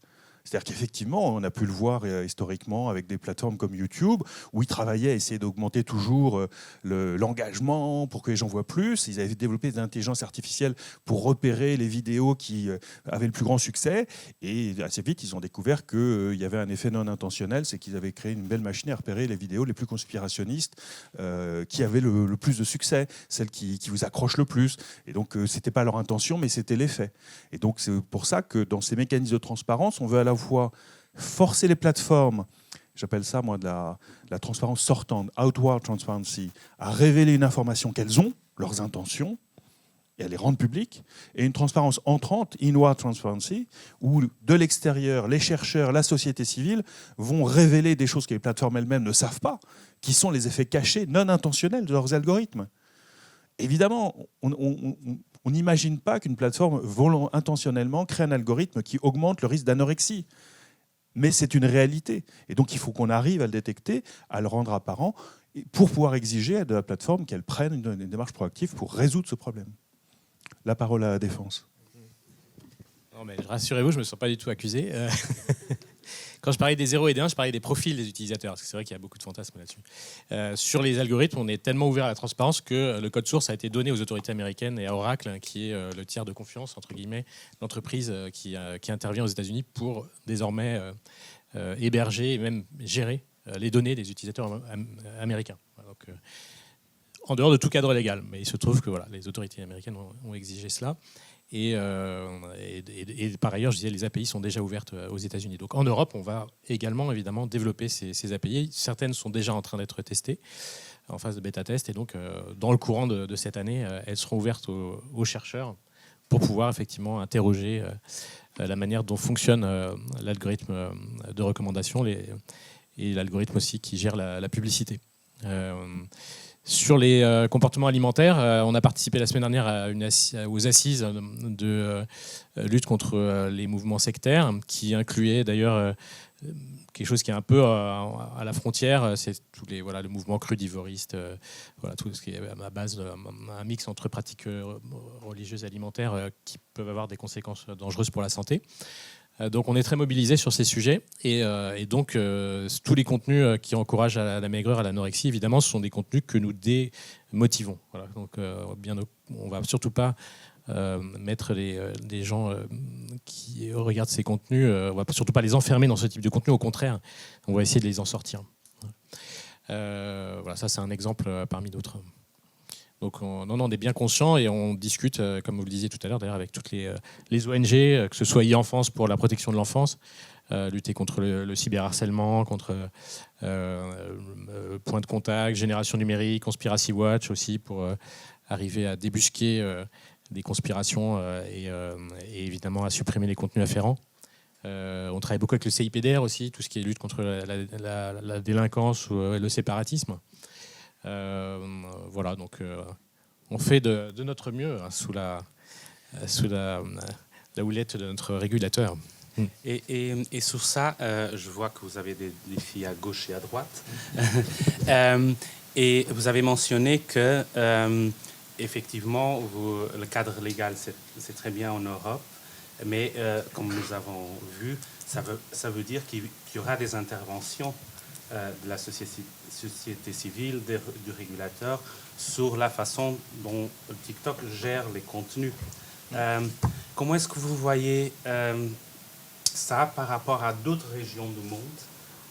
S2: C'est-à-dire qu'effectivement, on a pu le voir historiquement avec des plateformes comme YouTube, où ils travaillaient à essayer d'augmenter toujours l'engagement pour que les gens voient plus. Ils avaient développé des intelligences artificielles pour repérer les vidéos qui avaient le plus grand succès. Et assez vite, ils ont découvert qu'il y avait un effet non intentionnel, c'est qu'ils avaient créé une belle machine à repérer les vidéos les plus conspirationnistes qui avaient le plus de succès, celles qui vous accrochent le plus. Et donc, ce n'était pas leur intention, mais c'était l'effet. Et donc, c'est pour ça que dans ces mécanismes de transparence, on veut à la fois forcer les plateformes, j'appelle ça moi de la transparence sortante, outward transparency, à révéler une information qu'elles ont, leurs intentions, et à les rendre publiques, et une transparence entrante, inward transparency, où de l'extérieur, les chercheurs, la société civile vont révéler des choses que les plateformes elles-mêmes ne savent pas, qui sont les effets cachés, non intentionnels de leurs algorithmes. Évidemment, on n'imagine pas qu'une plateforme intentionnellement crée un algorithme qui augmente le risque d'anorexie. Mais c'est une réalité. Et donc il faut qu'on arrive à le détecter, à le rendre apparent, pour pouvoir exiger de la plateforme qu'elle prenne une démarche proactive pour résoudre ce problème. La parole à la défense.
S4: Non, mais rassurez-vous, je ne me sens pas du tout accusé. Quand je parlais des 0 et des 1, je parlais des profils des utilisateurs, parce que c'est vrai qu'il y a beaucoup de fantasmes là-dessus. Sur les algorithmes, on est tellement ouvert à la transparence que le code source a été donné aux autorités américaines et à Oracle, qui est le tiers de confiance, entre guillemets, l'entreprise qui intervient aux États-Unis pour désormais héberger et même gérer les données des utilisateurs américains. Donc, en dehors de tout cadre légal. Mais il se trouve que voilà, les autorités américaines ont exigé cela. Et par ailleurs, je disais, les API sont déjà ouvertes aux États-Unis. Donc en Europe, on va également évidemment développer ces API. Certaines sont déjà en train d'être testées en phase de bêta-test. Et donc, dans le courant de cette année, elles seront ouvertes aux chercheurs pour pouvoir effectivement interroger la manière dont fonctionne l'algorithme de recommandation et l'algorithme aussi qui gère la publicité. Sur les comportements alimentaires, on a participé la semaine dernière aux assises de lutte contre les mouvements sectaires, qui incluaient d'ailleurs quelque chose qui est un peu à la frontière, c'est le mouvement crudivoriste, tout ce qui est à base d'un mix entre pratiques religieuses et alimentaires qui peuvent avoir des conséquences dangereuses pour la santé. Donc on est très mobilisé sur ces sujets et donc tous les contenus qui encouragent à la maigreur, à l'anorexie, évidemment, ce sont des contenus que nous démotivons. Voilà. Donc on va surtout pas mettre des gens qui regardent ces contenus, on va surtout pas les enfermer dans ce type de contenu. Au contraire, on va essayer de les en sortir. Voilà, ça c'est un exemple parmi d'autres. Donc on est bien conscient et on discute, comme vous le disiez tout à l'heure, d'ailleurs, avec toutes les ONG, que ce soit e-enfance pour la protection de l'enfance, lutter contre le cyberharcèlement, contre Point de Contact, Génération Numérique, Conspiracy Watch aussi, pour arriver à débusquer des conspirations et évidemment à supprimer les contenus afférents. On travaille beaucoup avec le CIPDR aussi, tout ce qui est lutte contre la délinquance ou le séparatisme. Voilà, donc on fait de notre mieux sous la houlette de notre régulateur.
S1: Et sur ça, je vois que vous avez des défis à gauche et à droite. Et vous avez mentionné que, effectivement, le cadre légal, c'est très bien en Europe, mais comme nous avons vu, ça veut dire qu'il y aura des interventions de la société civile, du régulateur, sur la façon dont TikTok gère les contenus. Comment est-ce que vous voyez ça par rapport à d'autres régions du monde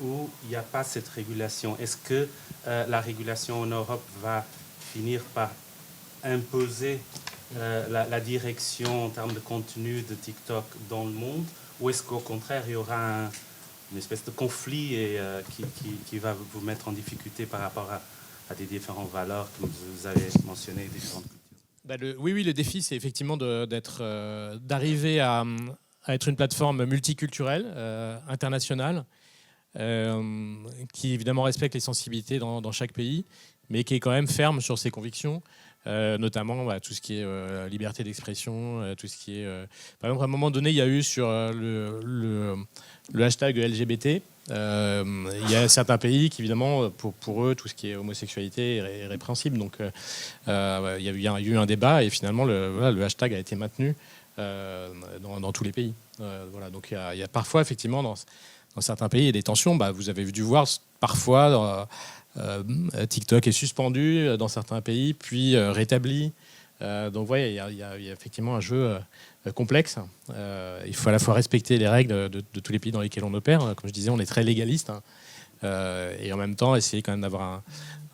S1: où il n'y a pas cette régulation? Est-ce que la régulation en Europe va finir par imposer la direction en termes de contenu de TikTok dans le monde, ou est-ce qu'au contraire il y aura une espèce de conflit qui va vous mettre en difficulté par rapport à des différentes valeurs, comme vous avez mentionné, différentes cultures?
S4: Oui, le défi, c'est effectivement d'arriver à être une plateforme multiculturelle, internationale, qui évidemment respecte les sensibilités dans chaque pays, mais qui est quand même ferme sur ses convictions, notamment tout ce qui est liberté d'expression, tout ce qui est... Par exemple, à un moment donné, il y a eu sur le hashtag LGBT, il y a certains pays qui, évidemment, pour eux, tout ce qui est homosexualité est répréhensible. Donc, il y a eu un débat et finalement, le hashtag a été maintenu dans tous les pays. Donc, il y a parfois, effectivement, dans certains pays, il y a des tensions. Vous avez dû voir parfois... TikTok est suspendu dans certains pays, puis rétabli. Donc, il y a effectivement un jeu complexe. Il faut à la fois respecter les règles de tous les pays dans lesquels on opère. Comme je disais, on est très légaliste. Et en même temps, essayer quand même d'avoir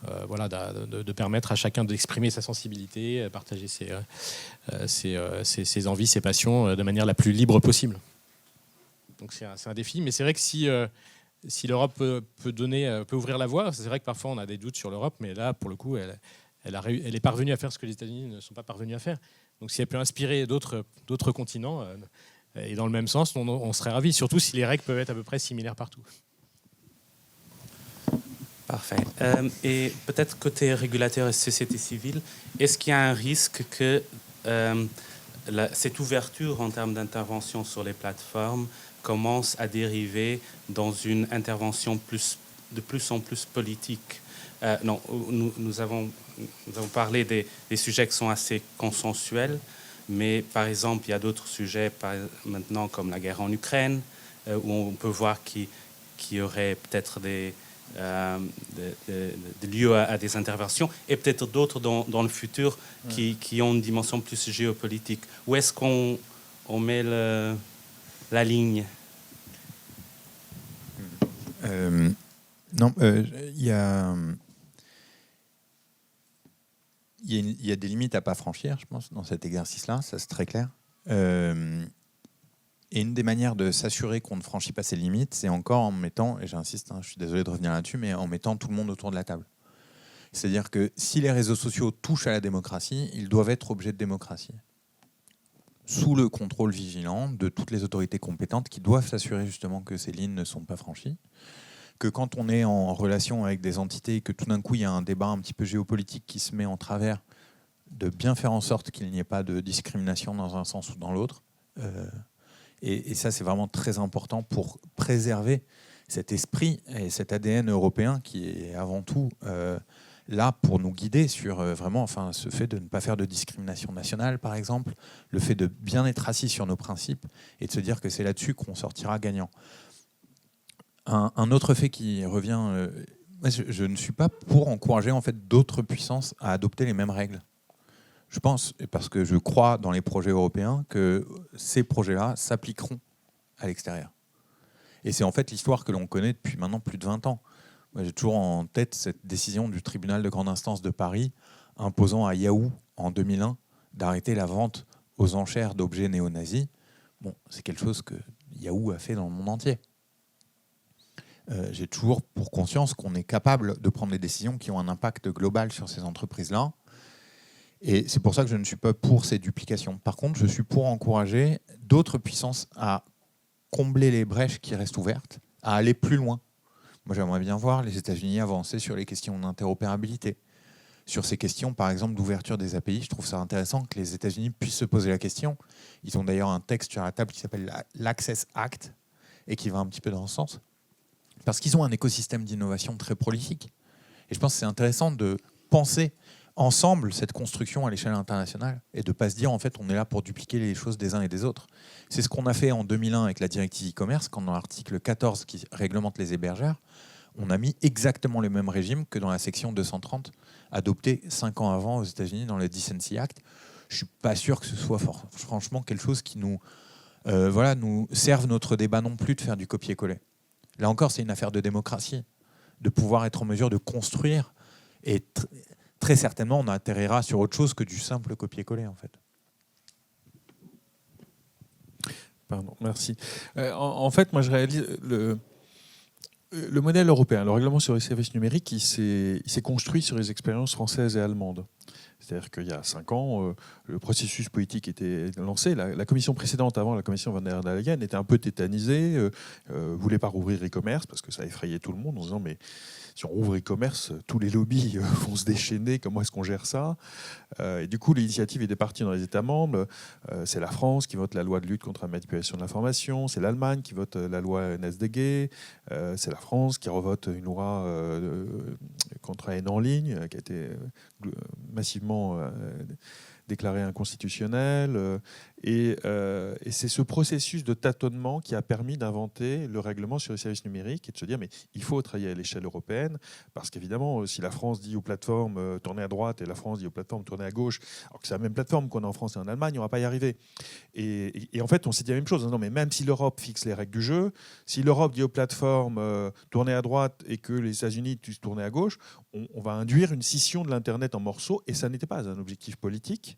S4: de permettre à chacun d'exprimer sa sensibilité, partager ses envies, ses passions de manière la plus libre possible. Donc, c'est un défi. Mais c'est vrai que si l'Europe peut ouvrir la voie, c'est vrai que parfois on a des doutes sur l'Europe, mais là, pour le coup, elle est parvenue à faire ce que les États-Unis ne sont pas parvenus à faire. Donc si elle peut inspirer d'autres continents, et dans le même sens, on serait ravis, surtout si les règles peuvent être à peu près similaires partout.
S1: Parfait. Et peut-être côté régulateur et société civile, est-ce qu'il y a un risque que cette ouverture en termes d'intervention sur les plateformes commence à dériver dans une intervention de plus en plus politique? Non, nous avons parlé des sujets qui sont assez consensuels, mais par exemple, il y a d'autres sujets maintenant comme la guerre en Ukraine, où on peut voir qu'il y aurait peut-être des lieux à des interventions, et peut-être d'autres dans le futur qui ont une dimension plus géopolitique. Où est-ce qu'on met la ligne?
S3: Il y a des limites à pas franchir, je pense, dans cet exercice-là, ça c'est très clair. Et une des manières de s'assurer qu'on ne franchit pas ces limites, c'est encore en mettant, et j'insiste, je suis désolé de revenir là-dessus, mais en mettant tout le monde autour de la table. C'est-à-dire que si les réseaux sociaux touchent à la démocratie, ils doivent être objets de démocratie, sous le contrôle vigilant de toutes les autorités compétentes qui doivent s'assurer justement que ces lignes ne sont pas franchies, que quand on est en relation avec des entités et que tout d'un coup il y a un débat un petit peu géopolitique qui se met en travers, de bien faire en sorte qu'il n'y ait pas de discrimination dans un sens ou dans l'autre. Et ça, c'est vraiment très important pour préserver cet esprit et cet ADN européen qui est avant tout là pour nous guider sur vraiment, ce fait de ne pas faire de discrimination nationale, par exemple, le fait de bien être assis sur nos principes et de se dire que c'est là-dessus qu'on sortira gagnant. Un autre fait qui revient, je ne suis pas pour encourager en fait d'autres puissances à adopter les mêmes règles. Je pense, parce que je crois dans les projets européens, que ces projets-là s'appliqueront à l'extérieur. Et c'est en fait l'histoire que l'on connaît depuis maintenant plus de 20 ans. Moi, j'ai toujours en tête cette décision du tribunal de grande instance de Paris imposant à Yahoo, en 2001, d'arrêter la vente aux enchères d'objets néo-nazis. Bon, c'est quelque chose que Yahoo a fait dans le monde entier. J'ai toujours pour conscience qu'on est capable de prendre des décisions qui ont un impact global sur ces entreprises-là. Et c'est pour ça que je ne suis pas pour ces duplications. Par contre, je suis pour encourager d'autres puissances à combler les brèches qui restent ouvertes, à aller plus loin. Moi, j'aimerais bien voir les États-Unis avancer sur les questions d'interopérabilité, sur ces questions, par exemple, d'ouverture des API. Je trouve ça intéressant que les États-Unis puissent se poser la question. Ils ont d'ailleurs un texte sur la table qui s'appelle l'Access Act et qui va un petit peu dans ce sens. Parce qu'ils ont un écosystème d'innovation très prolifique. Et je pense que c'est intéressant de penser ensemble cette construction à l'échelle internationale et de ne pas se dire en fait on est là pour dupliquer les choses des uns et des autres. C'est ce qu'on a fait en 2001 avec la directive e-commerce, quand dans l'article 14 qui réglemente les hébergeurs, on a mis exactement le même régime que dans la section 230 adoptée 5 ans avant aux États-Unis dans le Decency Act. Je ne suis pas sûr que ce soit franchement quelque chose qui nous serve notre débat non plus de faire du copier-coller. Là encore, c'est une affaire de démocratie, de pouvoir être en mesure de construire et très certainement, on atterrira sur autre chose que du simple copier-coller, en fait.
S2: Pardon, merci. En fait, moi, je réalise le modèle européen, le règlement sur les services numériques, il s'est construit sur les expériences françaises et allemandes. C'est-à-dire qu'il y a 5 ans, le processus politique était lancé. La commission précédente, avant la commission von der Leyen, était un peu tétanisée, ne voulait pas rouvrir e-commerce parce que ça effrayait tout le monde en disant mais si on rouvre e-commerce, tous les lobbies vont se déchaîner, comment est-ce qu'on gère ça? Et du coup, l'initiative était partie dans les États membres. C'est la France qui vote la loi de lutte contre la manipulation de l'information, c'est l'Allemagne qui vote la loi NSDG, c'est la France qui revote une loi contre la haine en ligne, qui a été massivement déclarée inconstitutionnelle. Et c'est ce processus de tâtonnement qui a permis d'inventer le règlement sur les services numériques et de se dire mais il faut travailler à l'échelle européenne parce qu'évidemment si la France dit aux plateformes tournez à droite et la France dit aux plateformes tournez à gauche, alors que c'est la même plateforme qu'on a en France et en Allemagne, on ne va pas y arriver. Et en fait on s'est dit la même chose, non mais même si l'Europe fixe les règles du jeu, si l'Europe dit aux plateformes tournez à droite et que les États-Unis disent tournez à gauche, on va induire une scission de l'Internet en morceaux et ça n'était pas un objectif politique.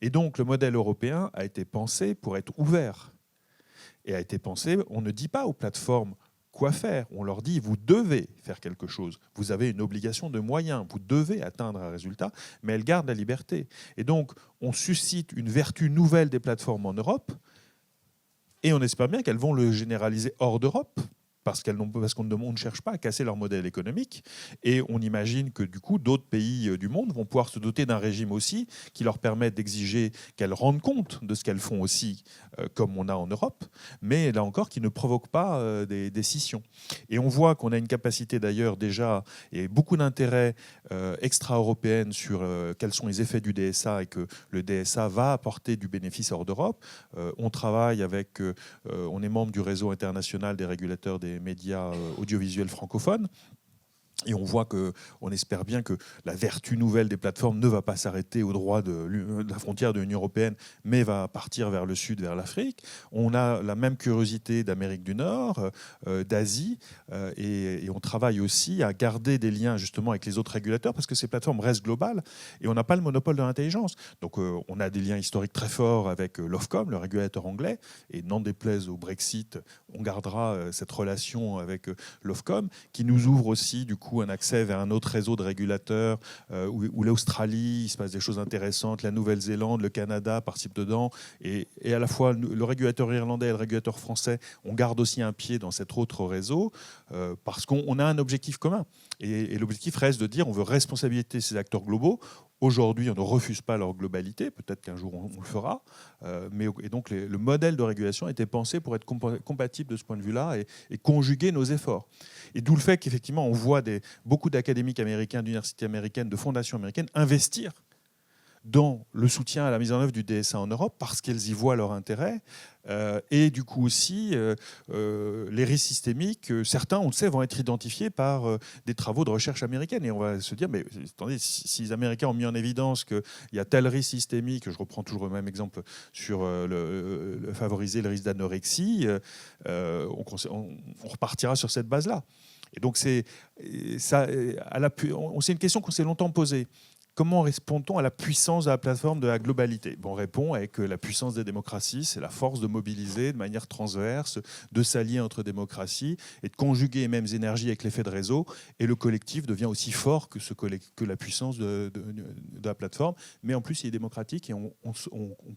S2: Et donc le modèle européen a été pensé pour être ouvert. Et a été pensé, on ne dit pas aux plateformes quoi faire, on leur dit vous devez faire quelque chose, vous avez une obligation de moyens, vous devez atteindre un résultat, mais elles gardent la liberté. Et donc on suscite une vertu nouvelle des plateformes en Europe et on espère bien qu'elles vont le généraliser hors d'Europe. Parce qu'on ne cherche pas à casser leur modèle économique. Et on imagine que du coup, d'autres pays du monde vont pouvoir se doter d'un régime aussi qui leur permet d'exiger qu'elles rendent compte de ce qu'elles font aussi, comme on a en Europe, mais là encore, qui ne provoque pas des scissions. Et on voit qu'on a une capacité d'ailleurs déjà, et beaucoup d'intérêt extra-européenne sur quels sont les effets du DSA et que le DSA va apporter du bénéfice hors d'Europe. On travaille avec, on est membre du réseau international des régulateurs des médias audiovisuels francophones. Et on voit qu'on espère bien que la vertu nouvelle des plateformes ne va pas s'arrêter au droit de la frontière de l'Union européenne, mais va partir vers le sud, vers l'Afrique. On a la même curiosité d'Amérique du Nord, d'Asie, et on travaille aussi à garder des liens justement avec les autres régulateurs, parce que ces plateformes restent globales, et on n'a pas le monopole de l'intelligence. Donc on a des liens historiques très forts avec l'Ofcom, le régulateur anglais, et n'en déplaise au Brexit, on gardera cette relation avec l'Ofcom, qui nous ouvre aussi du coup un accès vers un autre réseau de régulateurs où l'Australie, il se passe des choses intéressantes, la Nouvelle-Zélande, le Canada participent dedans, et à la fois le régulateur irlandais et le régulateur français, on garde aussi un pied dans cet autre réseau parce qu'on a un objectif commun. Et l'objectif reste de dire on veut responsabiliser ces acteurs globaux. Aujourd'hui, on ne refuse pas leur globalité, peut-être qu'un jour on le fera, et donc le modèle de régulation a été pensé pour être compatible de ce point de vue-là et conjuguer nos efforts. Et d'où le fait qu'effectivement, on voit beaucoup d'académiques américains, d'universités américaines, de fondations américaines investir dans le soutien à la mise en œuvre du DSA en Europe parce qu'elles y voient leur intérêt. Et du coup aussi, les risques systémiques, certains, on le sait, vont être identifiés par des travaux de recherche américaine. Et on va se dire, mais attendez, si les Américains ont mis en évidence qu'il y a tel risque systémique, je reprends toujours le même exemple sur favoriser le risque d'anorexie, on repartira sur cette base-là. Et donc c'est une question qu'on s'est longtemps posée. Comment répond-on à la puissance de la plateforme de la globalité? On répond avec la puissance des démocraties, c'est la force de mobiliser de manière transverse, de s'allier entre démocraties et de conjuguer les mêmes énergies avec l'effet de réseau. Et le collectif devient aussi fort que la puissance de la plateforme. Mais en plus, il est démocratique et on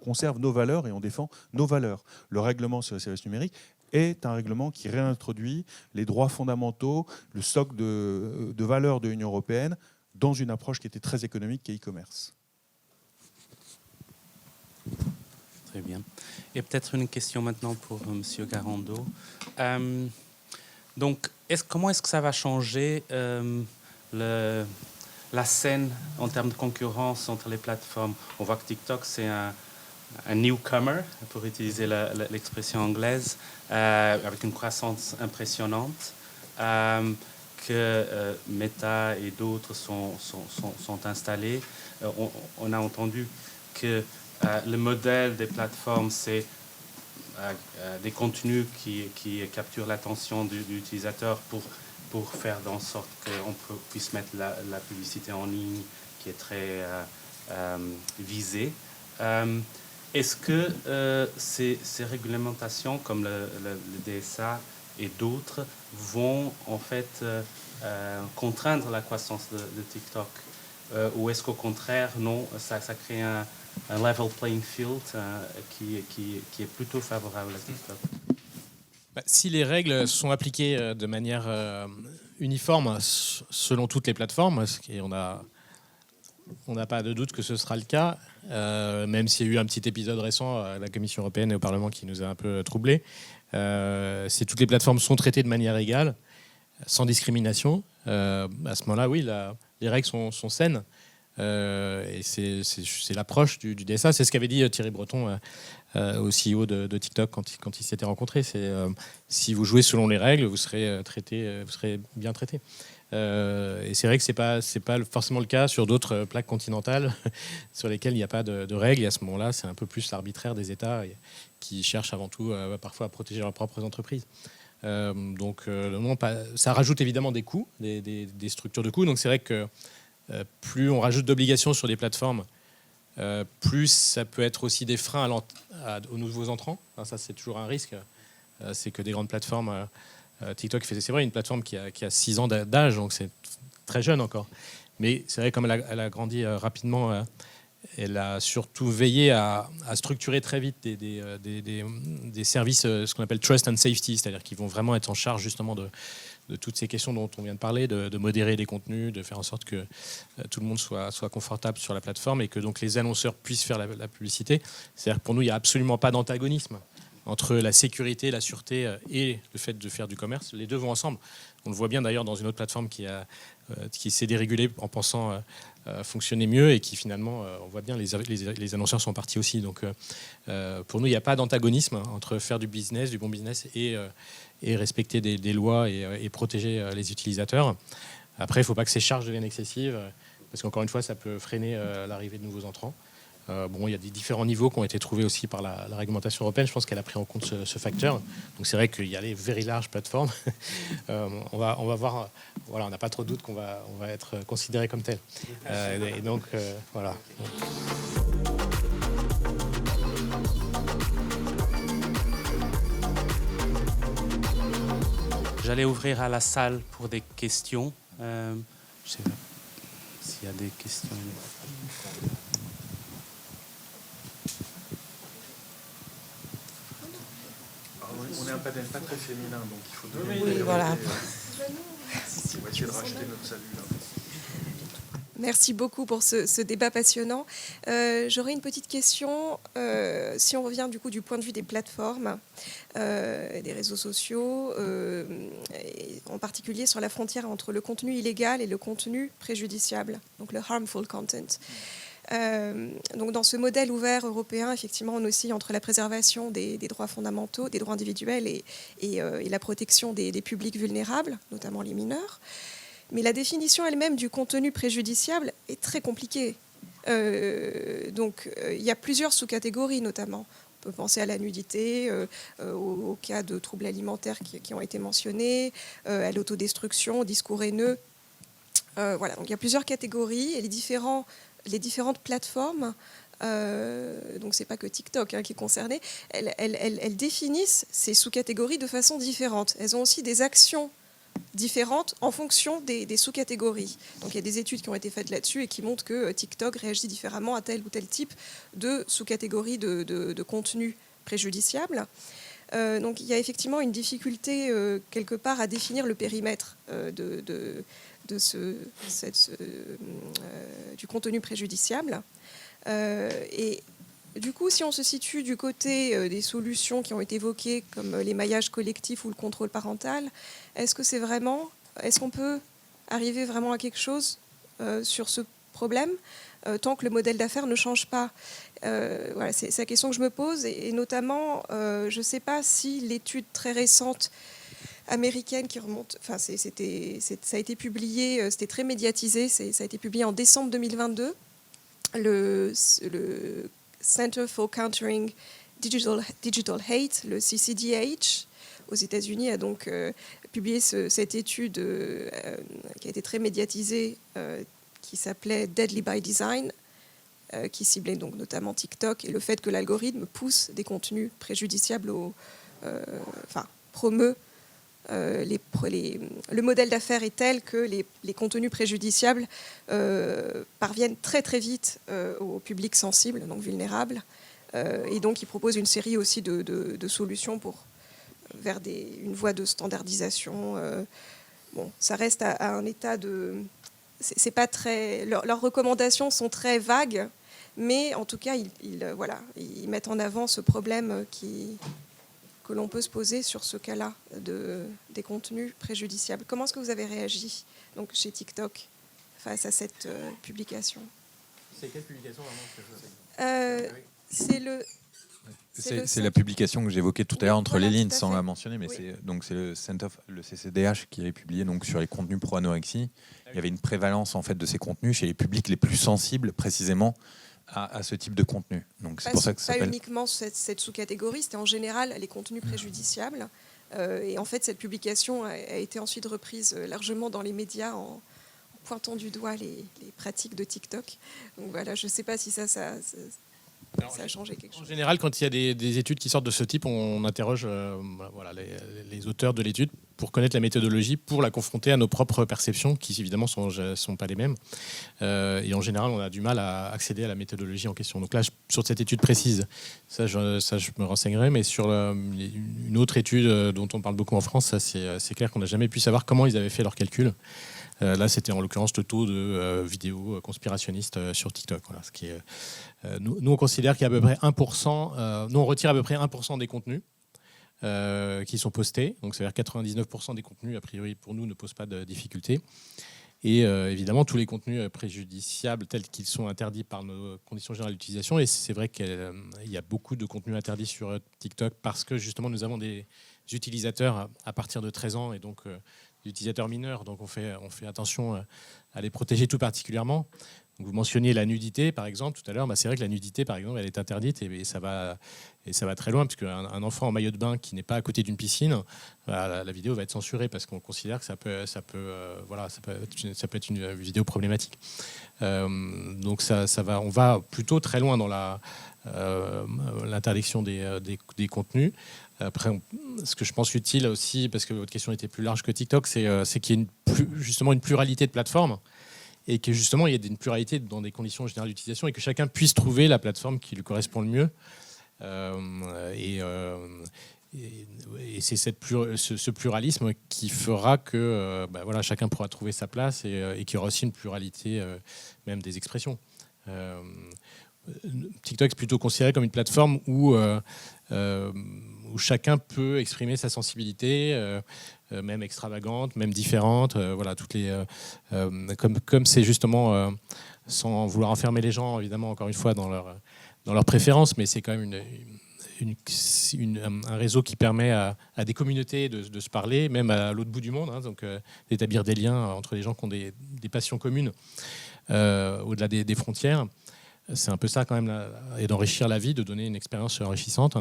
S2: conserve nos valeurs et on défend nos valeurs. Le règlement sur les services numériques est un règlement qui réintroduit les droits fondamentaux, le socle de valeurs de l'Union européenne dans une approche qui était très économique, qui est e-commerce.
S1: Très bien. Et peut-être une question maintenant pour M. Garando. Donc, comment est-ce que ça va changer la scène en termes de concurrence entre les plateformes? On voit que TikTok, c'est un newcomer, pour utiliser l'expression anglaise, avec une croissance impressionnante, que Meta et d'autres sont installés. On a entendu que le modèle des plateformes, c'est des contenus qui capturent l'attention de l'utilisateur pour faire en sorte qu'on puisse mettre la publicité en ligne qui est très visée. Est-ce que ces réglementations comme le DSA et d'autres vont en fait contraindre la croissance de TikTok, ou est-ce qu'au contraire, non, ça crée un level playing field qui est plutôt favorable à TikTok?
S4: Si les règles sont appliquées de manière uniforme selon toutes les plateformes, et on n'a pas de doute que ce sera le cas, même s'il y a eu un petit épisode récent à la Commission européenne et au Parlement qui nous a un peu troublés. Si toutes les plateformes sont traitées de manière égale, sans discrimination, à ce moment-là, oui, les règles sont saines. Et c'est l'approche du DSA. C'est ce qu'avait dit Thierry Breton au CEO de TikTok quand ils s'étaient rencontrés. C'est si vous jouez selon les règles, vous serez bien traité. Et c'est vrai que c'est pas forcément le cas sur d'autres plaques continentales sur lesquelles il n'y a pas de règles. Et à ce moment-là, c'est un peu plus l'arbitraire des États qui cherchent avant tout parfois à protéger leurs propres entreprises. Donc ça rajoute évidemment des coûts, des structures de coûts. Donc c'est vrai que plus on rajoute d'obligations sur les plateformes, plus ça peut être aussi des freins aux nouveaux entrants. Enfin, ça, c'est toujours un risque. C'est que des grandes plateformes, TikTok, c'est vrai, une plateforme qui a 6 ans d'âge, donc c'est très jeune encore. Mais c'est vrai, comme elle a grandi rapidement, elle a surtout veillé à structurer très vite des services, ce qu'on appelle trust and safety, c'est-à-dire qu'ils vont vraiment être en charge justement de toutes ces questions dont on vient de parler, de modérer les contenus, de faire en sorte que tout le monde soit confortable sur la plateforme et que donc les annonceurs puissent faire la publicité. C'est-à-dire que pour nous, il n'y a absolument pas d'antagonisme entre la sécurité, la sûreté et le fait de faire du commerce. Les deux vont ensemble. On le voit bien d'ailleurs dans une autre plateforme qui s'est dérégulée en pensant fonctionner mieux et qui finalement, on voit bien, les annonceurs sont partis aussi. Donc pour nous, il n'y a pas d'antagonisme entre faire du business, du bon business et respecter des lois et protéger les utilisateurs. Après, il ne faut pas que ces charges deviennent excessives parce qu'encore une fois, ça peut freiner l'arrivée de nouveaux entrants. Il y a des différents niveaux qui ont été trouvés aussi par la réglementation européenne. Je pense qu'elle a pris en compte ce facteur. Donc c'est vrai qu'il y a les very large plateformes. On va voir. Voilà, on n'a pas trop de doute qu'on va être considéré comme tel. Et donc voilà.
S1: J'allais ouvrir à la salle pour des questions. Je ne sais pas s'il y a des questions.
S2: On est un panel pas très féminin, donc il faut donner
S5: voilà.
S2: On va essayer de racheter notre salut là.
S5: Merci beaucoup pour ce débat passionnant. J'aurais une petite question. Si on revient du coup du point de vue des plateformes, des réseaux sociaux, et en particulier sur la frontière entre le contenu illégal et le contenu préjudiciable, donc le harmful content. Donc dans ce modèle ouvert européen, effectivement, on oscille entre la préservation des droits fondamentaux, des droits individuels et la protection des publics vulnérables, notamment les mineurs. Mais la définition elle-même du contenu préjudiciable est très compliquée. Donc il y a plusieurs sous-catégories notamment. On peut penser à la nudité, au cas de troubles alimentaires qui ont été mentionnés, à l'autodestruction, au discours haineux. Voilà, donc il y a plusieurs catégories et les différentes plateformes, donc c'est pas que TikTok qui est concerné, elles définissent ces sous-catégories de façon différente. Elles ont aussi des actions différentes en fonction des sous-catégories. Donc il y a des études qui ont été faites là-dessus et qui montrent que TikTok réagit différemment à tel ou tel type de sous-catégorie de contenu préjudiciable. Donc il y a effectivement une difficulté quelque part à définir le périmètre de du contenu préjudiciable. Et du coup, si on se situe du côté des solutions qui ont été évoquées, comme l'émaillage collectif ou le contrôle parental, est-ce qu'on peut arriver vraiment à quelque chose sur ce problème tant que le modèle d'affaires ne change pas? Voilà, c'est la question que je me pose, et notamment, je ne sais pas si l'étude très récente américaine qui remonte, enfin ça a été publié, c'était très médiatisé, ça a été publié en décembre 2022, le Center for Countering Digital Hate, le CCDH, aux États-Unis, a donc publié cette étude qui a été très médiatisée, qui s'appelait Deadly by Design, qui ciblait donc notamment TikTok, et le fait que l'algorithme pousse des contenus préjudiciables, promeut le modèle d'affaires est tel que les contenus préjudiciables parviennent très très vite au public sensible, donc vulnérable, et donc il propose une série aussi de solutions vers une voie de standardisation. Ça reste à un état de... C'est pas très... Leurs recommandations sont très vagues, mais en tout cas, ils mettent en avant ce problème que l'on peut se poser sur ce cas-là des contenus préjudiciables. Comment est-ce que vous avez réagi donc, chez TikTok face à cette publication?
S4: C'est quelle publication vraiment?
S3: C'est la publication que j'évoquais tout à l'heure entre les lignes, sans la mentionner, mais
S5: oui.
S3: c'est le CCDH qui est publié donc sur les contenus pro-anorexie. Il y avait une prévalence en fait de ces contenus chez les publics les plus sensibles, précisément à ce type de contenu. Donc c'est pour ça que ça
S5: pas
S3: s'appelle...
S5: uniquement cette sous-catégorie, c'était en général les contenus préjudiciables. Et en fait, cette publication a été ensuite reprise largement dans les médias en pointant du doigt les pratiques de TikTok. Donc voilà, je ne sais pas si ça a changé quelque chose.
S4: En général, quand il y a des études qui sortent de ce type, on interroge les auteurs de l'étude pour connaître la méthodologie, pour la confronter à nos propres perceptions, qui évidemment ne sont pas les mêmes. Et en général, on a du mal à accéder à la méthodologie en question. Donc là, sur cette étude précise, ça je me renseignerai, mais sur une autre étude dont on parle beaucoup en France, c'est clair qu'on n'a jamais pu savoir comment ils avaient fait leurs calculs. Là, c'était en l'occurrence le taux de vidéos conspirationnistes sur TikTok. Voilà, ce qui est, nous, on considère qu'il y a à peu près 1%, nous, on retire à peu près 1% des contenus qui sont postés. Donc, c'est-à-dire 99% des contenus, a priori, pour nous, ne posent pas de difficultés. Et évidemment, tous les contenus préjudiciables tels qu'ils sont interdits par nos conditions générales d'utilisation. Et c'est vrai qu'il y a beaucoup de contenus interdits sur TikTok parce que, justement, nous avons des utilisateurs à partir de 13 ans et donc... d'utilisateurs mineurs, donc on fait attention à les protéger tout particulièrement. Donc vous mentionniez la nudité, par exemple, tout à l'heure. C'est vrai que la nudité, par exemple, elle est interdite et ça va très loin, puisque un enfant en maillot de bain qui n'est pas à côté d'une piscine, la vidéo va être censurée parce qu'on considère que ça peut être une vidéo problématique. Donc on va plutôt très loin dans l'interdiction des contenus. Après, ce que je pense utile aussi, parce que votre question était plus large que TikTok, c'est qu'il y ait justement une pluralité de plateformes et que justement il y ait une pluralité dans des conditions générales d'utilisation et que chacun puisse trouver la plateforme qui lui correspond le mieux. Et c'est ce pluralisme qui fera que chacun pourra trouver sa place et qu'il y aura aussi une pluralité même des expressions. TikTok est plutôt considéré comme une plateforme où chacun peut exprimer sa sensibilité, même extravagante, même différente. Toutes comme c'est justement, sans vouloir enfermer les gens, évidemment, encore une fois, dans leurs préférences, mais c'est quand même un réseau qui permet à des communautés de se parler, même à l'autre bout du monde, donc d'établir des liens entre les gens qui ont des passions communes au-delà des frontières. C'est un peu ça quand même, et d'enrichir la vie, de donner une expérience enrichissante.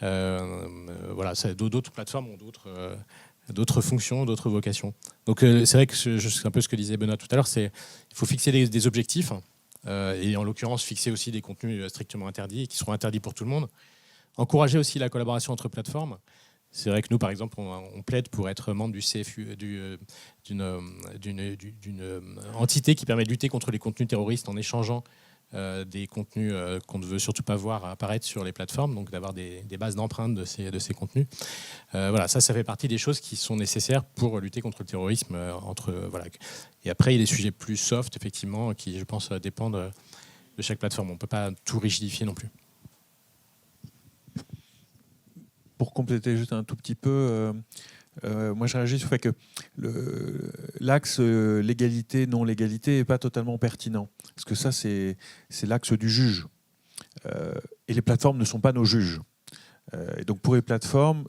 S4: D'autres plateformes ont d'autres fonctions, d'autres vocations. Donc c'est vrai que c'est un peu ce que disait Benoît tout à l'heure, il faut fixer des objectifs, et en l'occurrence fixer aussi des contenus strictement interdits, et qui seront interdits pour tout le monde. Encourager aussi la collaboration entre plateformes. C'est vrai que nous, par exemple, on plaide pour être membre du CFU, d'une entité qui permet de lutter contre les contenus terroristes en échangeant des contenus qu'on ne veut surtout pas voir apparaître sur les plateformes, donc d'avoir des bases d'empreintes de ces contenus. Voilà, ça fait partie des choses qui sont nécessaires pour lutter contre le terrorisme. Voilà. Et après, il y a des sujets plus soft, effectivement, qui, je pense, dépendent de chaque plateforme. On ne peut pas tout rigidifier non plus.
S2: Pour compléter juste un tout petit peu, moi je réagis sur le fait que l'axe légalité-non-légalité n'est pas totalement pertinent. Parce que ça, c'est l'axe du juge. Et les plateformes ne sont pas nos juges. Et donc pour les plateformes,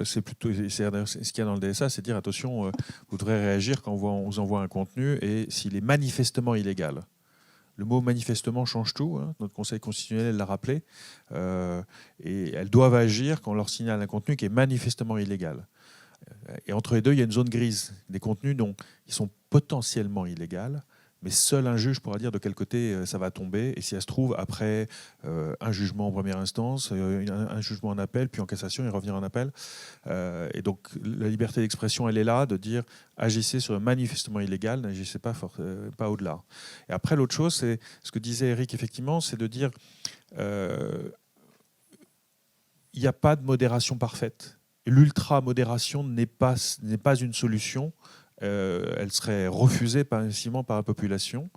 S2: c'est plutôt ce qu'il y a dans le DSA, c'est dire attention, vous devrez réagir quand on vous envoie un contenu et s'il est manifestement illégal. Le mot manifestement change tout. Hein. Notre Conseil constitutionnel l'a rappelé. Et elles doivent agir quand on leur signale un contenu qui est manifestement illégal. Et entre les deux, il y a une zone grise. Des contenus dont ils sont potentiellement illégaux, mais seul un juge pourra dire de quel côté ça va tomber. Et si ça se trouve, après un jugement en première instance, un jugement en appel, puis en cassation, et revenir en appel. Et donc la liberté d'expression, elle est là, de dire agissez sur le manifestement illégal, n'agissez pas au-delà. Et après, l'autre chose, c'est ce que disait Eric, effectivement, c'est de dire il n'y a pas de modération parfaite. L'ultra-modération n'est pas une solution. Elle serait refusée passivement par la population.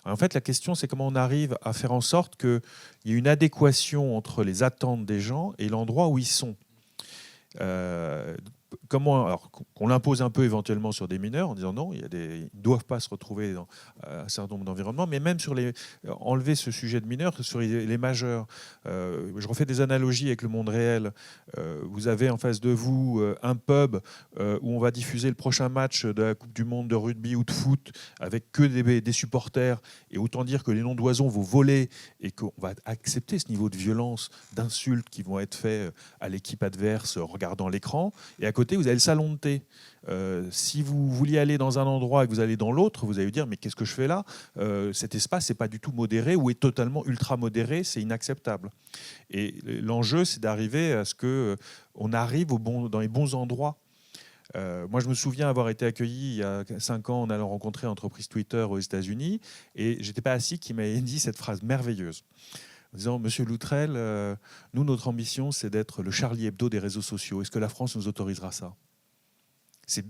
S2: En fait, la question, c'est comment on arrive à faire en sorte qu'il y ait une adéquation entre les attentes des gens et l'endroit où ils sont. Comment, alors, qu'on l'impose un peu éventuellement sur des mineurs en disant non, ils ne doivent pas se retrouver dans un certain nombre d'environnements, mais même sur enlever ce sujet de mineurs sur les majeurs. Je refais des analogies avec le monde réel. Vous avez en face de vous un pub où on va diffuser le prochain match de la Coupe du Monde de rugby ou de foot avec que des supporters, et autant dire que les noms d'oiseaux vont voler et qu'on va accepter ce niveau de violence, d'insultes qui vont être faits à l'équipe adverse en regardant l'écran. Et à côté, vous avez le salon de thé. Si vous vouliez aller dans un endroit et que vous allez dans l'autre, vous allez vous dire mais qu'est-ce que je fais là ? Cet espace n'est pas du tout modéré ou est totalement ultra modéré, c'est inacceptable. Et l'enjeu, c'est d'arriver à ce qu'on arrive dans les bons endroits. Moi, je me souviens avoir été accueilli il y a 5 ans en allant rencontrer l'entreprise Twitter aux États-Unis, et j'étais pas assis qui m'avait dit cette phrase merveilleuse. En disant, Monsieur Loutrel, nous, notre ambition, c'est d'être le Charlie Hebdo des réseaux sociaux. Est-ce que la France nous autorisera ça ? C'est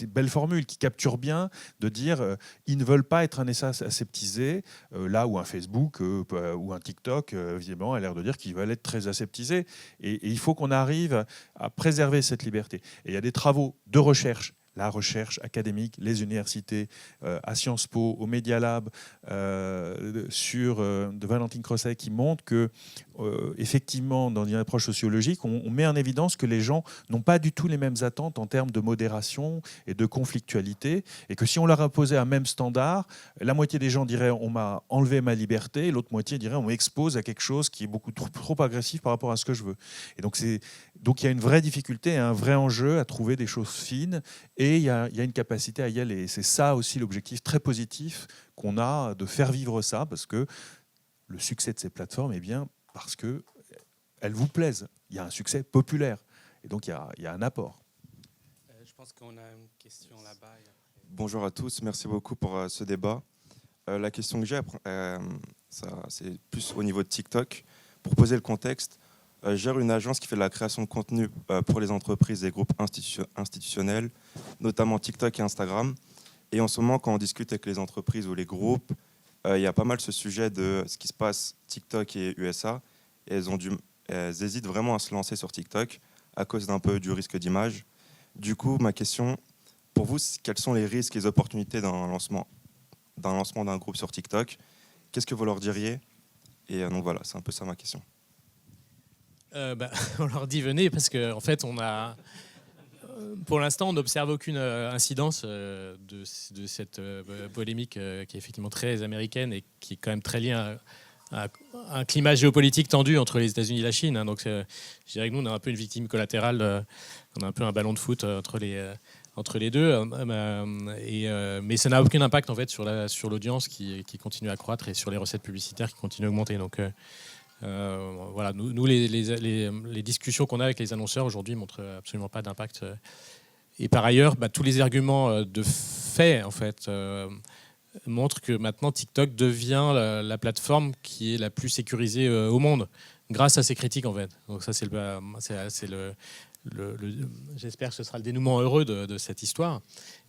S2: une belle formule qui capture bien de dire ils ne veulent pas être un espace aseptisé, là où un Facebook ou un TikTok, évidemment, a l'air de dire qu'ils veulent être très aseptisés. Et il faut qu'on arrive à préserver cette liberté. Et il y a des travaux de recherche, la recherche académique, les universités, à Sciences Po, au Media Lab, de Valentine Crosset, qui montrent que, effectivement, dans une approche sociologique, on met en évidence que les gens n'ont pas du tout les mêmes attentes en termes de modération et de conflictualité, et que si on leur imposait un même standard, la moitié des gens diraient on m'a enlevé ma liberté, et l'autre moitié dirait on m'expose à quelque chose qui est beaucoup trop agressif par rapport à ce que je veux. Et donc il y a une vraie difficulté, un vrai enjeu à trouver des choses fines, et il y a une capacité à y aller. Et c'est ça aussi l'objectif très positif qu'on a, de faire vivre ça, parce que le succès de ces plateformes est bien parce qu'elles vous plaisent. Il y a un succès populaire. Et donc, il y a un apport.
S1: Je pense qu'on a une question là-bas.
S6: Bonjour à tous. Merci beaucoup pour ce débat. La question que j'ai, c'est plus au niveau de TikTok. Pour poser le contexte, je gère une agence qui fait de la création de contenu pour les entreprises et groupes institutionnels, notamment TikTok et Instagram. Et en ce moment, quand on discute avec les entreprises ou les groupes, il y a pas mal ce sujet de ce qui se passe TikTok et USA. Et elles hésitent vraiment à se lancer sur TikTok à cause d'un peu du risque d'image. Du coup, ma question, pour vous, quels sont les risques et les opportunités d'un lancement d'un groupe sur TikTok ? Qu'est-ce que vous leur diriez ? Et donc voilà, c'est un peu ça ma question.
S4: On leur dit venez parce qu'en fait, pour l'instant, on n'observe aucune incidence de cette polémique qui est effectivement très américaine et qui est quand même très liée à un climat géopolitique tendu entre les États-Unis et la Chine. Donc, je dirais que nous, on est un peu une victime collatérale, on a un peu un ballon de foot entre les deux. Mais ça n'a aucun impact en fait sur l'audience qui continue à croître et sur les recettes publicitaires qui continuent à augmenter. Donc, voilà, nous les discussions qu'on a avec les annonceurs aujourd'hui montrent absolument pas d'impact. Et par ailleurs, tous les arguments de fait en fait montre que maintenant TikTok devient la plateforme qui est la plus sécurisée au monde, grâce à ces critiques en fait. Donc ça j'espère que ce sera le dénouement heureux de cette histoire.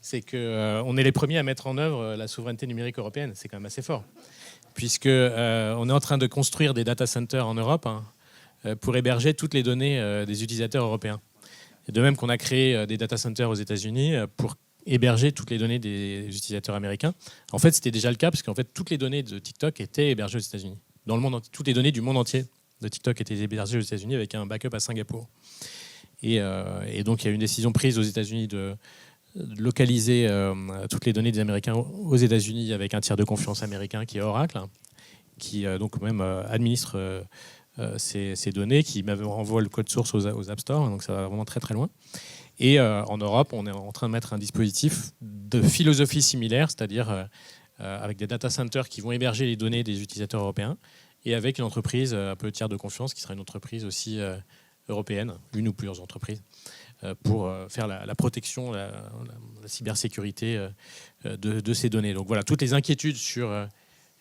S4: C'est qu'on est les premiers à mettre en œuvre la souveraineté numérique européenne. C'est quand même assez fort. Puisque on est en train de construire des data centers en Europe pour héberger toutes les données des utilisateurs européens. Et de même qu'on a créé des data centers aux États-Unis pour héberger toutes les données des utilisateurs américains. En fait, c'était déjà le cas parce qu'en fait, toutes les données de TikTok étaient hébergées aux États-Unis. Dans le monde, toutes les données du monde entier de TikTok étaient hébergées aux États-Unis avec un backup à Singapour. Et donc, il y a eu une décision prise aux États-Unis de localiser toutes les données des Américains aux États-Unis avec un tiers de confiance américain qui est Oracle, qui donc même administre ces données, qui envoie le code source aux App Store. Donc, ça va vraiment très très loin. Et en Europe, on est en train de mettre un dispositif de philosophie similaire, c'est-à-dire avec des data centers qui vont héberger les données des utilisateurs européens et avec une entreprise un peu tiers de confiance qui sera une entreprise aussi européenne, une ou plusieurs entreprises, pour faire la protection, la cybersécurité de ces données. Donc voilà, toutes les inquiétudes sur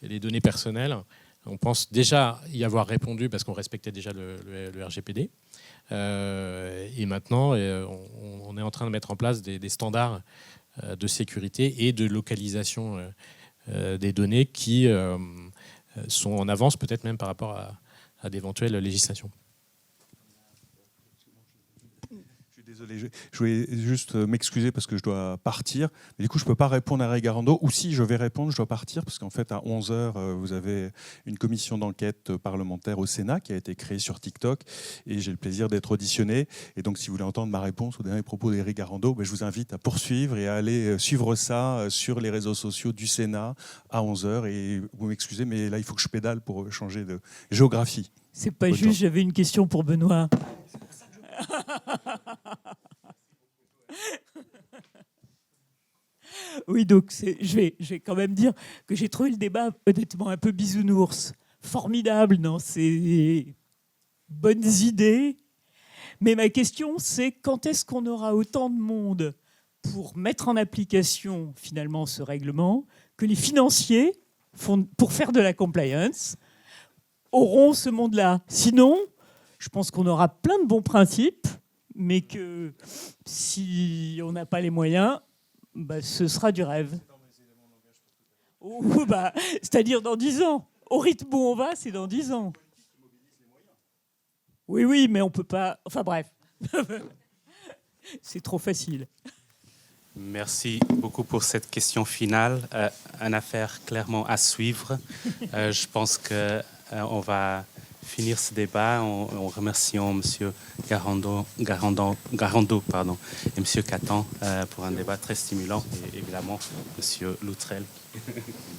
S4: les données personnelles, on pense déjà y avoir répondu parce qu'on respectait déjà le RGPD. Et maintenant, on est en train de mettre en place des standards de sécurité et de localisation des données qui sont en avance peut-être même par rapport à d'éventuelles législations.
S2: Désolé, je voulais juste m'excuser parce que je dois partir. Mais du coup, je ne peux pas répondre à Ray Garando. Ou si je vais répondre, je dois partir parce qu'en fait, à 11h, vous avez une commission d'enquête parlementaire au Sénat qui a été créée sur TikTok et j'ai le plaisir d'être auditionné. Et donc, si vous voulez entendre ma réponse aux derniers propos d'Éric Garando, je vous invite à poursuivre et à aller suivre ça sur les réseaux sociaux du Sénat à 11h. Et vous m'excusez, mais là, il faut que je pédale pour changer de géographie.
S7: C'est pas juste, j'avais une question pour Benoît. Oui, donc je vais quand même dire que j'ai trouvé le débat honnêtement un peu bisounours, formidable dans ses bonnes idées. Mais ma question, c'est quand est-ce qu'on aura autant de monde pour mettre en application finalement ce règlement que les financiers, pour faire de la compliance, auront ce monde-là. Sinon, je pense qu'on aura plein de bons principes, mais que si on n'a pas les moyens, ce sera du rêve. C'est-à-dire dans 10 ans. Au rythme où on va, c'est dans 10 ans. Oui, mais on ne peut pas... Enfin bref. C'est trop facile.
S1: Merci beaucoup pour cette question finale. Une affaire clairement à suivre. Je pense qu'on va finir ce débat en remerciant M. Garando et M. Catan pour un débat très stimulant et évidemment M. Loutrel qui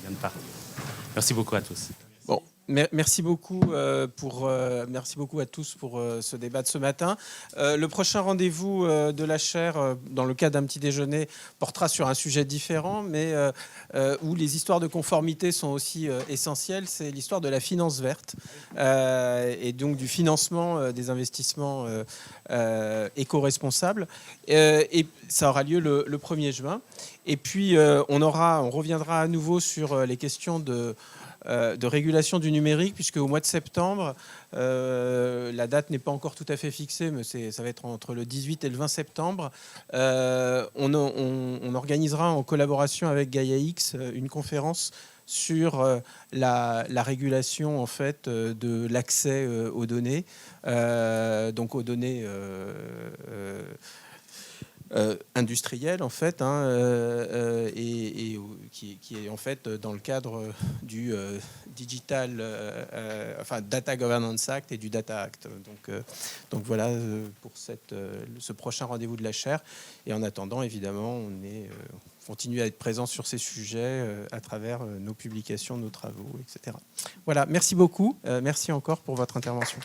S1: vient de partir. Merci beaucoup à tous.
S8: Bon. Merci beaucoup, merci beaucoup à tous pour ce débat de ce matin. Le prochain rendez-vous de la chaire, dans le cadre d'un petit déjeuner, portera sur un sujet différent, mais où les histoires de conformité sont aussi essentielles. C'est l'histoire de la finance verte et donc du financement des investissements éco-responsables. Et ça aura lieu le 1er juin. Et puis, on reviendra à nouveau sur les questions de régulation du numérique, puisque au mois de septembre, la date n'est pas encore tout à fait fixée, mais ça va être entre le 18 et le 20 septembre, on organisera en collaboration avec Gaia-X une conférence sur la régulation en fait de l'accès aux données, donc aux données industrielle en fait, et qui est en fait dans le cadre du Digital, Data Governance Act et du Data Act. Donc voilà pour ce prochain rendez-vous de la chaire. Et en attendant, évidemment, on continue à être présent sur ces sujets à travers nos publications, nos travaux, etc. Voilà, merci beaucoup. Merci encore pour votre intervention.